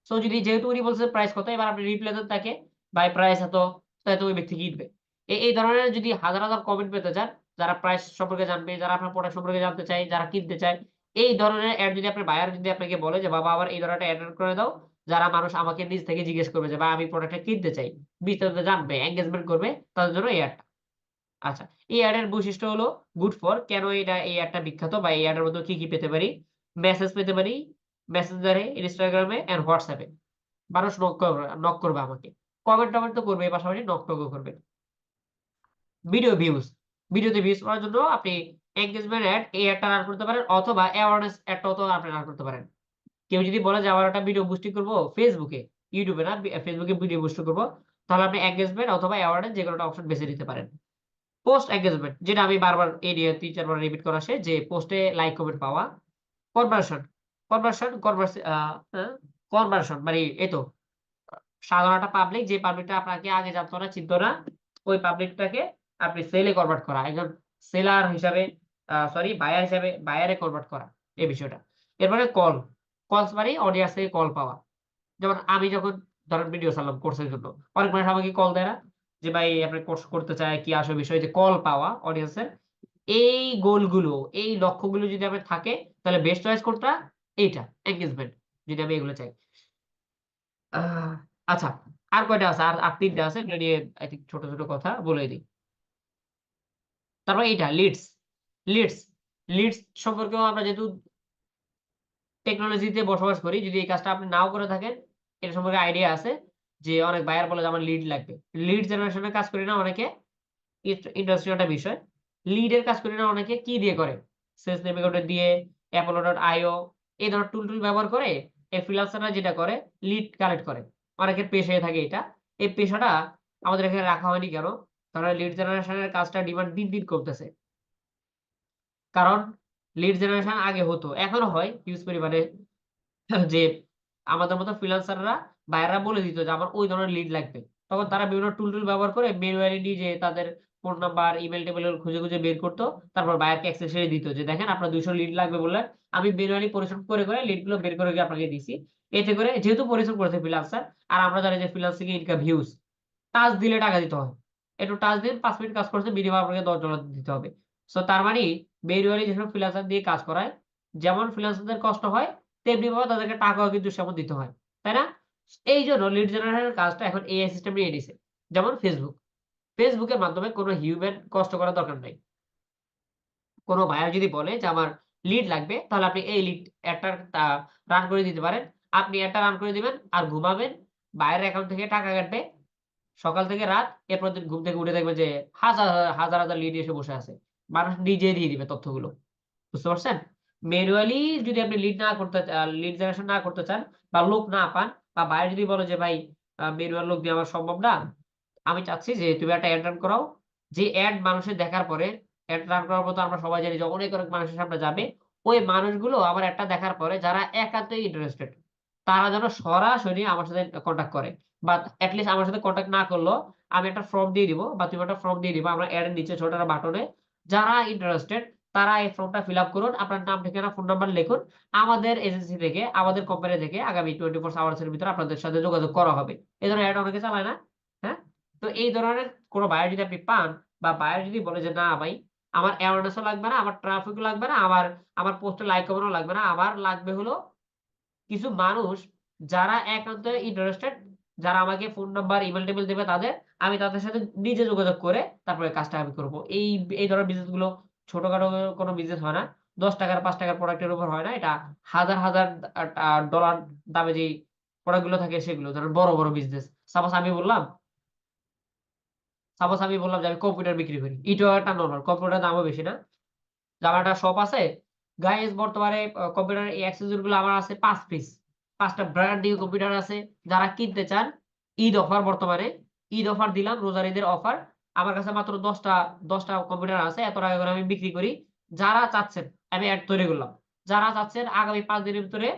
সো যেহেতু উনি বলছে প্রাইস কত, এবার আপনি রিপ্লাই দেন তাকে, ভাই প্রাইস এত, তাহলে তো ওই ব্যক্তি কিনবে। এই ধরনের যদি হাজার কমেন্ট পেতে চান, যারা প্রাইস সম্পর্কে জানবে, যারা আপনার প্রোডাক্ট সম্পর্কে জানতে চায়, যারা কিনতে চায়, এই ধরনের এড যদি আপনার বায়ার যদি আপনাকে বলে যে, "বাবা আমার এই ধরনের এড করে দাও।" যারা মানুষ আমাকে নিজ থেকে জিজ্ঞেস করবে যে, "ভাই আমি প্রোডাক্টটা কিনতে চাই।" বিস্তারিত জানবে, এনগেজমেন্ট করবে, তাদের জন্য এই এডটা। আচ্ছা, এই এড এর বৈশিষ্ট্য হলো গুড ফর কেন এই এডটা বিখ্যাত বা এই এড এর মধ্যে কি পেতে পারি? মেসেজ পেতে পারি, মেসেঞ্জারে, ইনস্টাগ্রামে অ্যান্ড হোয়াটসঅ্যাপে। মানুষ নক করবে আমাকে। কমেন্ট-টমেন্ট তো করবেই, পাশাপাশি নক-টকও করবে। Video views. ভিডিওতে ভিউজ করার জন্য আপনি এনগেজমেন্ট এড এই এডটা রান করতে পারেন অথবা অ্যাওয়ারনেস এডটাও তো আপনি রান করতে পারেন। কেউ যদি বলে যে আমার একটা ভিডিও বুস্টিং করব ফেসবুকে, ইউটিউবে না, ফেসবুকে ভিডিও বুস্ট করব। তাহলে আপনি এনগেজমেন্ট অথবা অ্যাওয়ারনেস যেকোনোটা অপশন বেছে নিতে পারেন। পোস্ট এনগেজমেন্ট যেটা আমি বারবার এই নিয়ে ৩-৪ বার রিপিট করা শেষ যে পোস্টে লাইক কমেন্ট পাওয়া। কনভার্সন, কনভার্সন, কনভার্সে হ্যাঁ, কনভার্সন মানে এই তো সাধারণ একটা পাবলিক যে পাবলিকটা আপনাকে আগে জানতো না, চিনতো না, ওই পাবলিকটাকে আপনি সেলে কনভার্ট করা। একজন সেলার হিসাবে সরি বায়ার হিসাবে বায়ারে কনভার্ট করা এই বিষয়টা। এরপরে কলস মানে অডিয়েন্স থেকে কল পাওয়া। যেমন আমি যখন ধরেন ভিডিও ছাড়লাম কোর্সের জন্য। অনেক মানুষ আমাকে কল দেয় না? যে ভাই আপনি কোর্স করতে চায়, কি আসল বিষয় যে কল পাওয়া অডিয়েন্সের। এই গোলগুলো, এই লক্ষ্যগুলো যদি আমার থাকে তাহলে বেস্ট চয়েস কোনটা? এইটা, এনগেজমেন্ট। যদি আমি এগুলো চাই। আহ আচ্ছা, আর কয়টা আছে? আর ৩ টা আছে। এগুলো নিয়ে I think ছোট কথা বলে দিই। তারপর এইটা লিডস, লিডস, লিডস সম্পর্কেও আমরা যেহেতু টেকনোলজিতে বসবাস করি, যদি এই কাজটা আপনি নাও করে থাকেন, এটা সম্পর্কে আইডিয়া আছে যে অনেক বায়ার বলে যে আমার লিড লাগবে। লিড জেনারেশন এর কাজ করি না অনেকে, ইন্টারেস্টিং একটা বিষয়। লিড এর কাজ করি না অনেকে কি দিয়ে করে? সেলস নেভিগেটর দিয়ে, apollo.io এই ধরনের টুল ব্যবহার করে এই ফ্রিল্যান্সাররা যেটা করে লিড কালেক্ট করে। অনেকের পেশায় থাকে এটা। এই পেশাটা আমাদের এখানে রাখা হয়নি কেন? কারণ লিড জেনারেশন এর কাজটা ডিমান্ড দিন কমতেছে। কারণ লিড জেনারেশন আগে হতো, এখনো হয় হিউজ পরিমাণে যে আমাদের মতো ফ্রিল্যান্সাররা বায়াররা বলে দিত যে আমার ওই ধরনের লিড লাগবে। তখন তারা বিভিন্ন টুল ব্যবহার করে ম্যানুয়ালি নিজে তাদের ফোন নাম্বার ইমেল টেবিল খুঁজে খুঁজে বের করতো, তারপর বায়ারকে এক্সেল শিটে দিত যে দেখেন আপনার 200 লিড লাগবে বললেন, আমি ম্যানুয়ালি পরিশ্রম করে করে লিড গুলো বের করে গিয়ে আপনাকে দিছি। এতে করে যেহেতু পরিশ্রম করেছে ফ্রিল্যান্সার, আর আমরা জানি যে ফ্রিল্যান্সিং ইনকাম হিউজ, টাস্ক দিলে টাকা দিতে হয়। একটু টাস্ক দিন, 5 মিনিট কাজ করছে, মিনিমাম আপনাকে $10 দিতে হবে। সো তার মানে ম্যানুয়ালি যেসব ফ্রিল্যান্সার দিয়ে কাজ করায়, যেমন ফ্রিল্যান্সারদের কষ্ট হয়, তেমনি ভাবে তাদেরকে টাকাও কিন্তু সেমন দিতে হয়, তাই না? এই জন্য লিড জেনারেশনের কাজটা এখন এআই সিস্টেম নিয়ে নিছে। যেমন ফেসবুকের মাধ্যমে কোনো হিউম্যান কষ্ট করার দরকার নাই। কোনো বায়ার যদি বলে যে আমার লিড লাগবে, তাহলে আপনি এই লিড একটা রান করে দিতে পারেন। আপনি একটা রান করে দিবেন আর ঘুমাবেন। বায়ারের অ্যাকাউন্ট থেকে টাকা কাটবে সকাল থেকে রাত। এরপর দিন ঘুম থেকে উঠে দেখবেন যে হাজার লিড এসে বসে আছে। মানুষ নিজে দিয়ে দিবে তথ্যগুলো। বুঝতে পারছেন? ম্যানুয়ালি যদি আপনি লিড জেনারেশন না করতে চান বা লোক না পান, বা বায়ার যদি বলে যে ভাই ম্যানুয়াল লোক দিয়ে আমার সম্ভব না। আমি চাচ্ছি যে তুমি একটা এড রান করাও। যে এড মানুষের দেখার পরে, এড রান করার পর তো আমরা সবাই জানি যে অনেক মানুষের সামনে যাবে। ওই মানুষগুলো আমার এডটা দেখার পরে যারা একান্তই ইন্টারেস্টেড, তারা যেন সরাসরি আমার সাথে কনট্যাক্ট করে। বা এট লিস্ট আমার সাথে কনট্যাক্ট না করলেও আমি একটা ফর্ম দিয়ে দিব, বা তুমি একটা ফর্ম দিয়ে দিবা আমরা এড এর নিচে ছোট একটা বাটনে। যারা ইন্টারেস্টেড তারা এই ফর্মটা ফিল আপ করুন। আপনার নাম, ঠিকানা, ফোন নাম্বার লিখুন। আমাদের এজেন্সি থেকে, আমাদের কোম্পানি থেকে আগামী 24 আওয়ার্স এর ভিতরে আপনাদের সাথে যোগাযোগ করা হবে। এই ধরনের এড অনেকে চালায় না? হ্যাঁ? তো এই ধরনের কোন বায়ার যদি আপনি পান, বা বায়ার যদি বলে যে না ভাই আমার অ্যাওয়ারনেস ও লাগবে না, আমার ট্রাফিক ও লাগবে না, আমার পোস্টে লাইক কমানো লাগবে না। আমার লাগবে হলো কিছু মানুষ যারা একান্তই ইন্টারেস্টেড, যারা আমাকে ফোন নাম্বার, ইমেইল টেবিল দেবে তাদের, আমি তাদের সাথে নিজে যোগাযোগ করে তারপরে কাজটা আমি করব। এই ধরনের বিজনেস গুলো ছোটখাটো কোনো বিজনেস হয় না। ৳10 ৳5 প্রোডাক্টের উপর হয় না। এটা হাজার ডলার দামে যেই প্রোডাক্ট গুলো থাকে সেগুলো। ধরেন বড় বিজনেস। সাপোজ আমি বললাম যে আমি কম্পিউটার বিক্রি করি। এটাও একটা নরমাল। কম্পিউটারের দামও বেশি না। যে আমার একটা শপ আছে। গাইস বর্তমানে কম্পিউটারের এই অ্যাক্সেসরিজ গুলো আমার আছে ৫ পিস। ৫ টা ব্র্যান্ড নিউ কম্পিউটার আছে। যারা কিনতে চান, ঈদ অফার বর্তমানে। ঈদ অফার দিলাম, রোজার ঈদের অফার। আমার কাছে মাত্র ১০ টা কম্পিউটার আছে। এত টাকা করে আমি বিক্রি করি। যারা চাচ্ছেন, আমি এড তৈরি করলাম। যারা চাচ্ছেন আগামী ৫ দিনের ভিতরে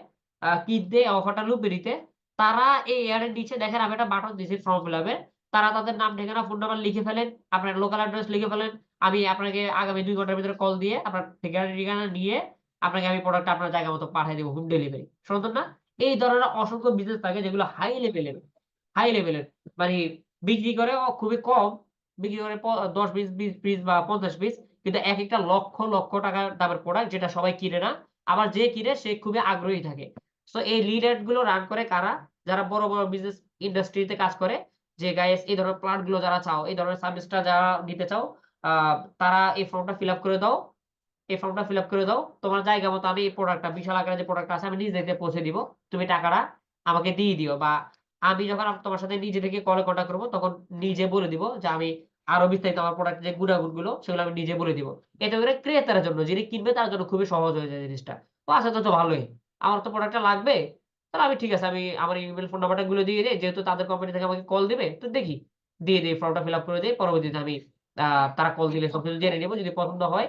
কিনতে, অফারটা লুপে নিতে, তারা এই এড এর নিচে দেখেন আমি একটা বাটন দিয়েছি ফর্ম ফিল আপ এর। তারা তাদের নাম, ঠিকানা, ফোন নাম্বার লিখে ফেলেন। আপনার লোকাল অ্যাড্রেস লিখে ফেলেন। আমি আপনাকে আগামী ২ ঘন্টার ভিতরে কল দিয়ে আপনার ঠিকানা নিয়ে আপনাকে আমি প্রোডাক্টটা আপনার জায়গা মতো পাঠিয়ে দিব, হোম ডেলিভারি। সুন্দর না? এই ধরনের অসংখ্য বিজনেস থাকে যেগুলো হাই লেভেলের মানে বিক্রি করে খুবই কম। বিক্রি করে ১০ ২০ পিস বা ৫০ পিস। কিন্তু একেকটা লক্ষ টাকা দামের প্রোডাক্ট, যেটা সবাই কিনে না। আবার যে কিনে সে খুবই আগ্রহী থাকে। সো এই লিড এড গুলো রান করে কারা? যারা বড় বিজনেস ইন্ডাস্ট্রিতে কাজ করে। যে গাইস এই ধরনের প্লান্ট গুলো যারা চাও, এই ধরনের সার্ভিসটা যারা নিতে চাও, আ তারা এই ফর্মটা ফিল আপ করে দাও। এই ফর্মটা ফিল আপ করে দাও। তোমার জায়গা মতো আমি এই প্রোডাক্টটা, বিশাল আকারের যে প্রোডাক্টটা আছে আমি নিজে থেকে পৌঁছে দিব। তুমি টাকাটা আমাকে দিয়ে দিও, বা আমি যখন তোমার সাথে নিজে থেকে কলে কনট্যাক্ট করব তখন নিজে বলে দিব যে আমি আরো বিস্তারিত আমার প্রোডাক্টের যে গুনাগুণগুলো সেগুলো আমি নিজে বলে দিব। এতে করে ক্রেতার জন্য, যিনি কিনবে তার জন্য খুবই সহজ হয়ে যায় জিনিসটা। ও আচ্ছা, তো ভালোই। আমার তো প্রোডাক্টটা লাগবে। তাহলে আমি ঠিক আছে, আমি আমার ইমেইল, ফোন নাম্বারটা গুলো দিয়ে দেই। যেহেতু তাদের কোম্পানি থেকে আমাকে কল দিবে, তো দেখি। দিয়ে দেই, ফর্মটা ফিল আপ করে দেই। পরবর্তীতে আমি তারা কল দিলে সবকিছু জেনে নিব। যদি পছন্দ হয়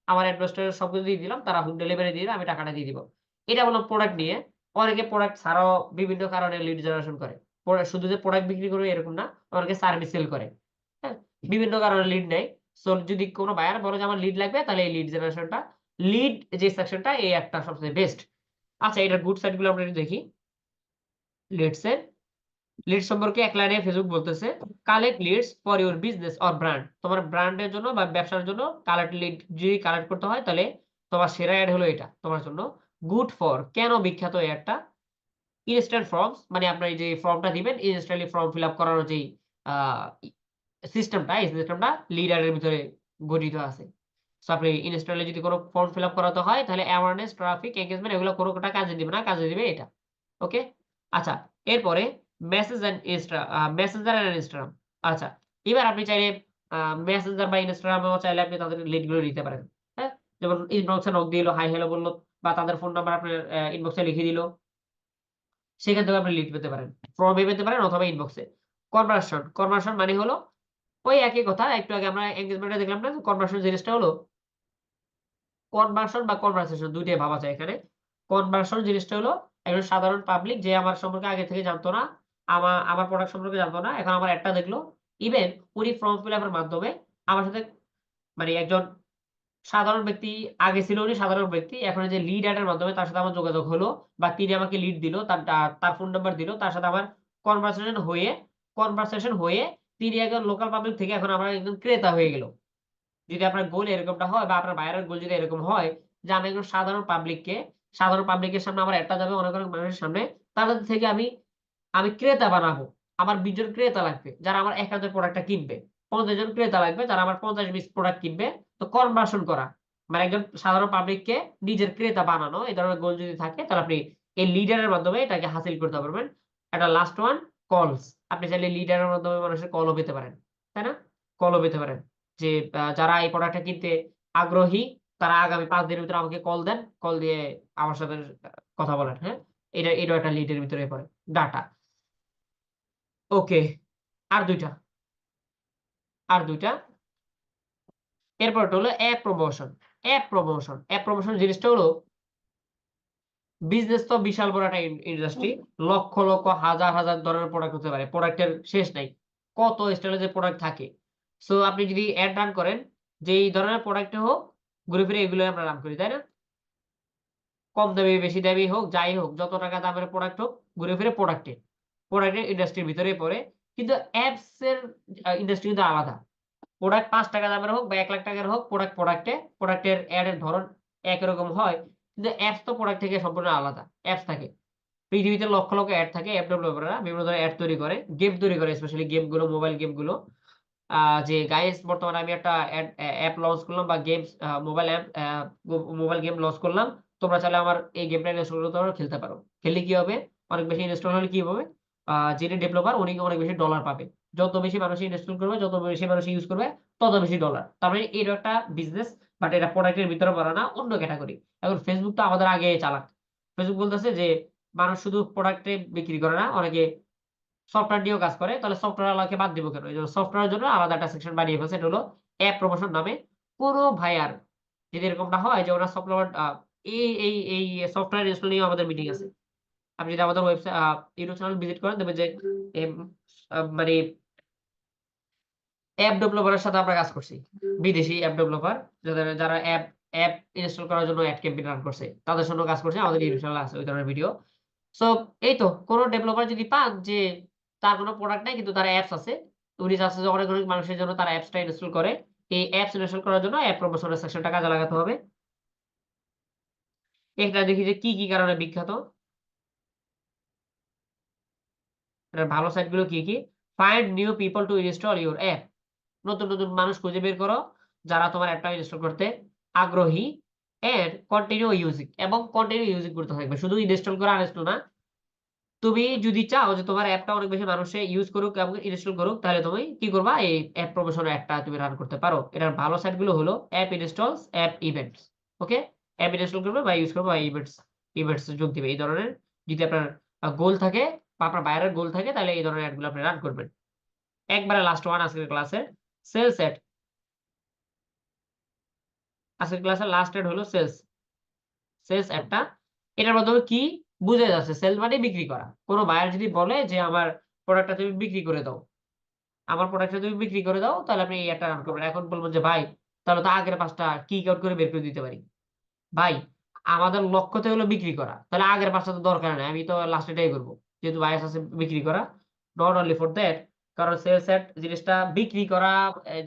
আমার অ্যাড্রেস-ট্যাড্রেস সবকিছু দিয়ে দিলাম। তারা হোম ডেলিভারি দিয়ে দিবে, আমি টাকাটা দিয়ে দিব। এটা বললাম প্রোডাক্ট নিয়ে। অনেকে প্রোডাক্ট ছাড়াও বিভিন্ন কারণে লিড জেনারেশন করে। শুধু যে প্রোডাক্ট বিক্রি করবে এরকম না। অনেকে সার্ভিস সেল করে। হ্যাঁ? বিভিন্ন কারণে লিড নেয়। সো যদি কোন বায়ার বলে যে আমার লিড লাগবে, তাহলে এই লিড জেনারেশনটা, লিড যে সেকশনটা, এই একটা সবচেয়ে বেস্ট। আচ্ছা, এটার গুড সাইড গুলো আমরা একটু দেখি। লেটস সে লিড সম্পর্কে এক লাইনে ফেসবুক বলতেছে, collect leads for your business or brand. তোমার ব্র্যান্ডের জন্য বা ব্যবসার জন্য কালেক্ট লিড যদি কালেক্ট করতে হয়, তাহলে তোমার সেরা এড হলো এটা তোমার জন্য। গুড ফর, কেন বিখ্যাত এই অ্যাডটা? ইনস্ট্যান্ট ফর্মস, মানে আপনার এই যে ফর্মটা দিবেন, ইনস্ট্যান্টলি ফর্ম ফিল আপ করার যেই আ সিস্টেমটা, এই সিস্টেমটা লিডার এর ভিতরে গঠিত আছে। সো আপনি ইনস্ট্যান্টলি যদি কোন ফর্ম ফিল আপ করাতে হয়, তাহলে অ্যাওয়ারনেস, ট্রাফিক, এনগেজমেন্ট এগুলো কোনটা কাজে দিবে না, কাজে দিবে এটা। ওকে? আচ্ছা, এরপরে মেসেঞ্জার অ্যান্ড ইনস্টাগ্রাম। আচ্ছা, এবার আপনি চাইলে আ মেসেঞ্জার বা ইনস্টাগ্রামেও চাইলে আপনি তাদের লিড গুলো নিতে পারেন। হ্যাঁ? যেমন ইনবক্সে নক দিল, হাই হ্যালো বলল, বা তাদের ফোন নাম্বার আপনার ইনবক্সে লিখে দিল। সেখান থেকেও আপনি লিড পেতে পারেন। ফর্মে পেতে পারেন অথবা ইনবক্সে। কনভার্সন মানে হলো ওই একই কথা। একটু আগে আমরা এনগেজমেন্ট এ দেখলাম না? কনভার্সন জিনিসটা হলো কনভার্সন বা কনভারসেশন ২ টাই ভাবা যায় এখানে। কনভার্সন জিনিসটা হলো একজন সাধারণ পাবলিক যে আমার সম্পর্কে আগে থেকে জানতো না। আমার প্রোডাক্ট সম্পর্কে জানতো না। এখন আমার এডটা দেখলো। ইভেন উনি ফর্ম ফিল আপ এর মাধ্যমে আমার সাথে মানে একজন সাধারণ ব্যক্তি, আগে ছিল উনি সাধারণ ব্যক্তি, এখন যে লিড অ্যাডের মাধ্যমে তার সাথে আমার যোগাযোগ হলো, বা তিনি আমাকে লিড দিল, তার ফোন নাম্বার দিল, তার সাথে আমার কনভারসেশন হয়ে তিনি একজন লোকাল পাবলিক থেকে এখন আমার একজন ক্রেতা হয়ে গেল। যদি আপনার গোল এরকমটা হয়, বা আপনার বাইরের গোল যদি এরকম হয় যে আমি একজন সাধারণ পাবলিকের সামনে আমার একটা যাবে অনেক অনেক মানুষের সামনে, তাদের থেকে আমি আমি ক্রেতা বানাবো। আমার 20 জন ক্রেতা লাগবে যারা আমার 1000 প্রোডাক্টটা কিনবে। 50 জন ক্রেতা লাগবে যারা আমার 50-20 প্রোডাক্ট কিনবে। তো কনভার্সন করা মানে একজন সাধারণ পাবলিককে নিজের ক্রেতা বানানো, এই ধরনের গোল যদি থাকে তাহলে আপনি এই লিডারের মাধ্যমে এটাকে হাসিল করতে পারবেন। এটা লাস্ট ওয়ান, কলস। আপনি চাইলে লিডারের মাধ্যমে মানুষের কলও পেতে পারেন, তাই না? কলও পেতে পারেন যে যারা এই প্রোডাক্টটা কিনতে আগ্রহী তারা আগামী 5 দিনের ভিতরে আমাকে কল দেন, কল দিয়ে আমার সাথে কথা বলেন। হ্যাঁ, এটাও একটা লিডের ভিতরে পড়ে। ডাটা। ওকে, আর ২ টা। আর ২ টা। এরপরটা হলো অ্যাপ প্রমোশন। অ্যাপ প্রমোশন জিনিসটা হলো বিজনেস তো বিশাল বড় একটা ইন্ডাস্ট্রি। লক্ষ, লক্ষ, হাজার, হাজার ধরনের প্রোডাক্ট হতে পারে। প্রোডাক্টের শেষ নাই। কত স্টাইলের যে প্রোডাক্ট থাকে। সো আপনি যদি এড রান করেন, যেই ধরনের প্রোডাক্টে হোক, ঘুরে ফিরে এগুলোই আমরা রান করি, তাই না? কম দামি, বেশি দামি হোক, যাই হোক, যত টাকা দামের প্রোডাক্ট হোক, ঘুরে ফিরে প্রোডাক্টের ইন্ডাস্ট্রির ভিতরেই পড়ে। কিন্তু অ্যাপস এর ইন্ডাস্ট্রি কিন্তু আলাদা। প্রোডাক্ট ৳৫ দামের হোক বা ৳১,০০,০০০ হোক, প্রোডাক্টের এড এর ধরন একই রকম হয়। কিন্তু অ্যাপস তো প্রোডাক্ট থেকে সম্পূর্ণ আলাদা। অ্যাপস থাকে। পৃথিবীতে লক্ষ, লক্ষ এড থাকে। অ্যাপ ডেভেলপাররা বিভিন্ন ধরনের এড তৈরি করে। গেম তৈরি করে, স্পেশালি গেমগুলো, মোবাইল গেমগুলো। যে গাইস বর্তমানে আমি একটা অ্যাপ লঞ্চ করলাম, বা games mobile app mobile game launch করলাম। তোমরা চাইলে আমার এই গেমটা ইনস্টল করতে পারো, খেলতে পারো। খেললে কি হবে? অনেক বেশি ইনস্টল হলে কি হবে? যিনি ডেভেলপার উনি অনেক বেশি ডলার পাবে। যত বেশি মানুষ ইনস্টল করবে, যত বেশি মানুষ ইউজ করবে, তত বেশি ডলার। তার মানে এটা একটা বিজনেস, বাট এটা প্রোডাক্টের ভিতরে পড়ে না, অন্য ক্যাটেগরি। এখন ফেসবুক তো আমাদের আগে চালাক। ফেসবুক বলতেছে যে মানুষ শুধু প্রোডাক্টে বিক্রি করে না, অনেকে সফটওয়্যার নিয়েও কাজ করে। তাহলে সফটওয়্যার ওয়ালাকে বাদ দিব কেন? এইজন্য সফটওয়্যারের জন্য আলাদা একটা সেকশন বানিয়ে ফেলছে। এটা হলো অ্যাপ প্রমোশন নামে। কোন ভাইয়ার যদি এরকমটা হয় যে ওনার সফটওয়্যার এই সফটওয়্যার ইনস্টল নিয়ে আমাদের মিটিং আছে। আপনি যদি আমাদের ওয়েবসাইট ইউটিউব চ্যানেল ভিজিট করেন দেখবেন যে এম মানে অ্যাপ ডেভেলপারের সাথে আমরা কাজ করছি। বিদেশি অ্যাপ ডেভেলপার যারা অ্যাপ ইনস্টল করার জন্য অ্যাড ক্যাম্পেইন রান করছে। তাদের সঙ্গেও কাজ করছি। আমাদের ইউটিউব চ্যানেলে আছে ওই ধরনের ভিডিও। সো এই তো কোন ডেভেলপার যদি পান যে তার কোন প্রোডাক্ট নাই কিন্তু তার অ্যাপস আছে। উনি চাচ্ছে যে অনেক, অনেক মানুষের জন্য তার অ্যাপসটা ইনস্টল করে। এই অ্যাপস ইনস্টল করার জন্য অ্যাপ প্রমোশনের সেকশনটা কাজে লাগাতে হবে। এটা দেখি যে কি, কি কারণে বিখ্যাত। এটার ভালো সাইট গুলো কি, কি? Find new people to install your app. নতুন, নতুন মানুষ খুঁজে বের করো যারা তোমার অ্যাপটা ইনস্টল করতে আগ্রহী। এন্ড কন্টিনিউ ইউজিং, এবং কন্টিনিউ ইউজিং করতে থাকবে। শুধু ইনস্টল করা আনইনস্টল না। তুমি যদি চাও যে তোমার অ্যাপটা অনেক বেশি মানুষে ইউজ করুক এবং ইনস্টল করুক, তাহলে তুমি কি করবা? এই অ্যাপ প্রমোশনের একটা তুমি রান করতে পারো। এটার ভালো সাইট গুলো হলো অ্যাপ ইনস্টলস, অ্যাপ ইভেন্টস। ওকে? অ্যাপ ইনস্টল করবে বা ইউজ করবে বা ইভেন্টস এ যোগ দিবে। এই ধরনের যদি আপনার গোল থাকে বা আপনার বাইরের গোল থাকে, তাহলে এই ধরনের অ্যাড গুলো আপনি রান করবেন। একবারে লাস্ট ওয়ান আজকের ক্লাসে, সেলস অ্যাড। আজকের ক্লাসের লাস্ট অ্যাড হলো সেলস অ্যাডটা। এটার মাধ্যমে কি বুঝা যাচ্ছে? সেল মানে বিক্রি করা। কোন বায়ার যদি বলে যে আমার প্রোডাক্টটা তুমি বিক্রি করে দাও। আমার প্রোডাক্টটা তুমি বিক্রি করে দাও, তাহলে আপনি এই অ্যাডটা রান করবেন। এখন বলবেন যে ভাই তাহলে তো আগের ৫ টা কিক আউট করে বের করে দিতে পারি। ভাই আমাদের লক্ষ্য তো হলো বিক্রি করা। তাহলে আগের ৫ টা তো দরকার নাই। আমি তো লাস্ট এটাই করব। যেহেতু বায়াস আছে বিক্রি করা। নট অনলি ফর দ্যাট, কারণ সেলস অ্যাড জিনিসটা বিক্রি করা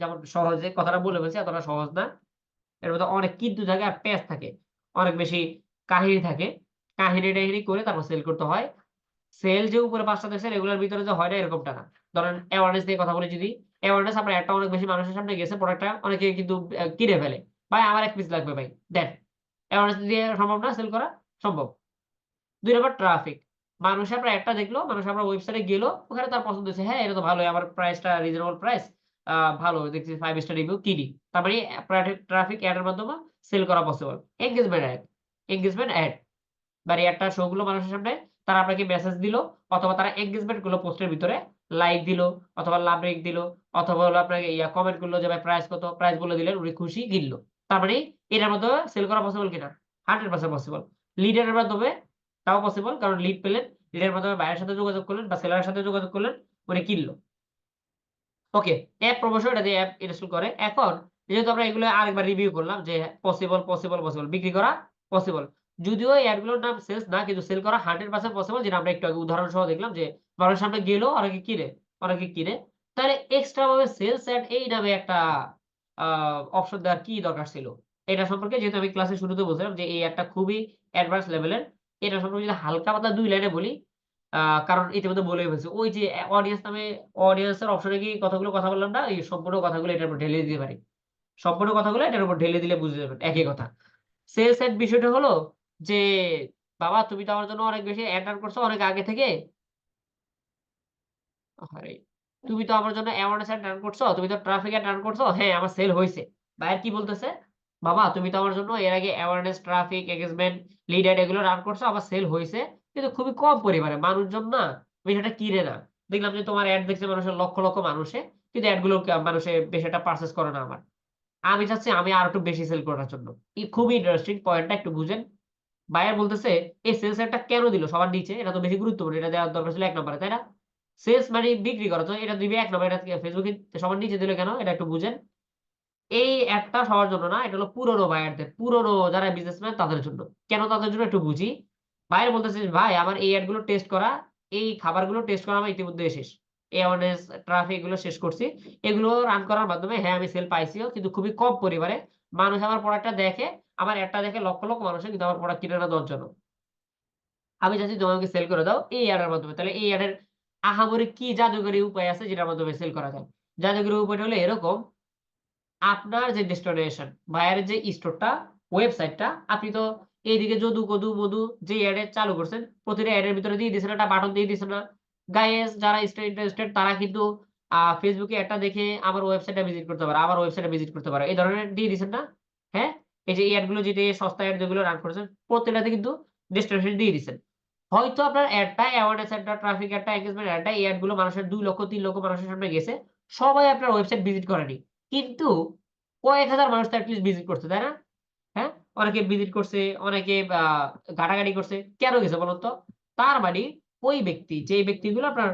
যেমন সহজে কথাটা বলে ফেলছি, এতটা সহজ না। এর মধ্যে অনেক কিন্তু থাকে আর প্যাচ থাকে। অনেক বেশি কাহিনী থাকে। কাহিনী-টাহিনী করে তারপর সেল করতে হয়। সেল যে উপরে ৫ টা দেখছেন এগুলোর ভিতরে যে হয় না এরকমটা না। ধরেন অ্যাওয়ারনেস নিয়ে কথা বলি যদি, অ্যাওয়ারনেস আপনার একটা অনেক বেশি মানুষের সামনে গেছে, প্রোডাক্টটা অনেকে কিন্তু কিনে ফেলে। ভাই আমার ১ পিস লাগবে ভাই, দেন। অ্যাওয়ারনেস দিয়ে সম্ভব না সেল করা? সম্ভব। ২ নাম্বার ট্রাফিক। মানুষ আপনার অ্যাডটা দেখলো, মানুষ আপনার ওয়েবসাইটে গেল, ওখানে তার পছন্দ হয়েছে, হ্যাঁ এটা তো ভালোই, আমার প্রাইসটা রিজনেবল প্রাইস, ভালো দেখছি ৫ স্টার রিভিউ, কিনি। তার মানে ট্রাফিক অ্যাড এর মাধ্যমে সেল করা পসিবল। Engagement add. মানে একটা শো গুলো মানুষের সামনে, তারা আপনাকে মেসেজ দিল, অথবা তারা এনগেজমেন্ট করলো পোস্টের ভিতরে, লাইক দিল, অথবা লাভ রেখ দিল, অথবা হলো আপনাকে কমেন্ট করলো যে ভাই প্রাইস কত, প্রাইস বলে দিলেন, উনি খুশি, কিনলো। তার মানে এটার মধ্যে সেল করা পসিবল কিনা? 100% পসিবল। লিডের মাধ্যমে তাও পসিবল, কারণ লিড পেলেন, লিডের মাধ্যমে বায়ারের সাথে যোগাযোগ করলেন বা সেলারের সাথে যোগাযোগ করলেন, উনি কিনলো। ওকে, অ্যাপ প্রমোশন এটা দিয়ে অ্যাপ ইনস্টল করে। এখন যেহেতু আমরা এগুলো আরেকবার রিভিউ করলাম যে পসিবল বিক্রি করা পসিবল। যদিও এই অ্যাডগুলোর নাম সেলস না, কিন্তু সেল করা 100% পসিবল, যেটা আমরা একটু আগে উদাহরণ সহ দেখলাম যে মানুষের সামনে গেল, অনেকে কিনে। তাহলে এক্সট্রা ভাবে সেলস অ্যাড এই নামে একটা আ অপশন দেওয়ার কি দরকার ছিল? এটা সম্পর্কে যেহেতু আমি ক্লাসের শুরুতে বলছিলাম যে এই অ্যাডটা খুবই অ্যাডভান্স লেভেলের। এটা সম্পর্কে যদি হালকা পাতলা ২ লাইনে বলি, কারণ ইতিমধ্যে বলেই ফেলছি। ওই যে অডিয়েন্স এর অপশনে গিয়ে কতগুলো কথা বললাম না? এই সম্পূর্ণ কথাগুলো এটার উপর ঢেলে দিতে পারি। সম্পূর্ণ কথাগুলো এটার উপর ঢেলে দিলে বুঝে যাবেন। একই কথা। সেলস এর বিষয়টা হলো যে, "বাবা তুমি তো আমার জন্য অনেক বেশি এড রান করছো অনেক আগে থেকে। আহারে! তুমি তো আমার জন্য অ্যাওয়ারনেস এড রান করছো। তুমি তো ট্রাফিক এড রান করছো। হ্যাঁ, আমার সেল হইছে।" বায়ার কি বলতেছে? "বাবা তুমি তো আমার জন্য এর আগে awareness, traffic, engagement, lead ad এগুলো রান করছো। আমার সেল হইছে। কিন্তু খুবই কম পরিমাণে। মানুষজন না বিষয়টা কিনে না। দেখলাম যে তোমার এড দেখছে মানুষের লক্ষ লক্ষ কিন্তু এড গুলো মানুষে বেশি একটা পারচেজ করে না আমার। আমি চাচ্ছি আমি আরো একটু বেশি সেল করার জন্য।" খুবই ইন্টারেস্টিং পয়েন্টটা একটু বুঝেন। বায়ার বলতেছে, "এই সেলস এডটা কেন দিল সবার নিচে? এটা তো বেশি গুরুত্বপূর্ণ। এটা দেওয়ার দরকার ছিল ১ নম্বরে, তাই না? সেলস মানে বিক্রি করা। তো এটা দিবে ১ নম্বরে, এটা Facebook এ সবার নিচে দিল কেন? এটা একটু বুঝেন।" এই এডটা সবার জন্য না। এটা হলো পুরনো বায়ারদের। পুরনো যারা বিজনেসম্যান তাদের জন্য। কেন তাদের জন্য একটু বুঝি। বায়ার বলতেছে যে, "ভাই আমার এই এডগুলো টেস্ট করা, এই খাবারগুলো টেস্ট করা আমার ইতিমধ্যে শেষ। অ্যাওয়ারনেস, ট্রাফিক এগুলো শেষ করছি। এগুলো রান করার মাধ্যমে হ্যাঁ, আমি সেল পাইছিও কিন্তু খুবই কম পরিমাণে। মানুষ আমার প্রোডাক্টটা দেখে, আমার এডটা দেখে লক্ষ মানুষে কিন্তু আমার প্রোডাক্ট কিনে না ১০ জনও। আমি চাচ্ছি তুমি আমাকে সেল করে দাও এই এডের মাধ্যমে।" তাহলে এই এডের আহামরি কি জাদুকরি উপায় আছে যেটার মাধ্যমে সেল করা যায়? জাদুকরি উপায়টা হলো এরকম, আপনার যে ডেস্টিনেশন বায়ারের যে স্টোরটা, ওয়েবসাইটটা আপনি তো এইদিকে যদু, কদু, মধু যে এড চালু করছেন, প্রতিটা এড এর ভিতরে দিয়ে দিছেন একটা বাটন দিয়ে দিছেন না? গাইস যারা ইন্টারেস্টেড তারা কিন্তু Facebook এ এডটা দেখে আমার ওয়েবসাইটটা ভিজিট করতে পারে, আমার ওয়েবসাইটে ভিজিট করতে পারে। এই ধরনের দিয়ে দিছেন না? হ্যাঁ? এই যে এই এডগুলো যেটা সস্তা এড যেগুলো রান করেছেন, প্রত্যেকটাতে কিন্তু ডেস্টিনেশন দিয়ে দিছেন। হয়তো আপনার এডটা অ্যাওয়ারনেস এডটা, ট্রাফিক এডটা, এনগেজমেন্ট এডটা এই এডগুলো মানুষের ২ লক্ষ ৩ লক্ষ মানুষের সামনে গেছে। সবাই আপনার ওয়েবসাইট ভিজিট করেনি। কিন্তু কয়েক হাজার মানুষ তো এটলিস্ট ভিজিট করছে, তাই না? হ্যাঁ? অনেকে ভিজিট করছে, অনেকে ঘাটাঘাটি করছে। কেন গেছে বলুন তো? তার মানে ওই ব্যক্তি, যেই ব্যক্তিগুলো আপনার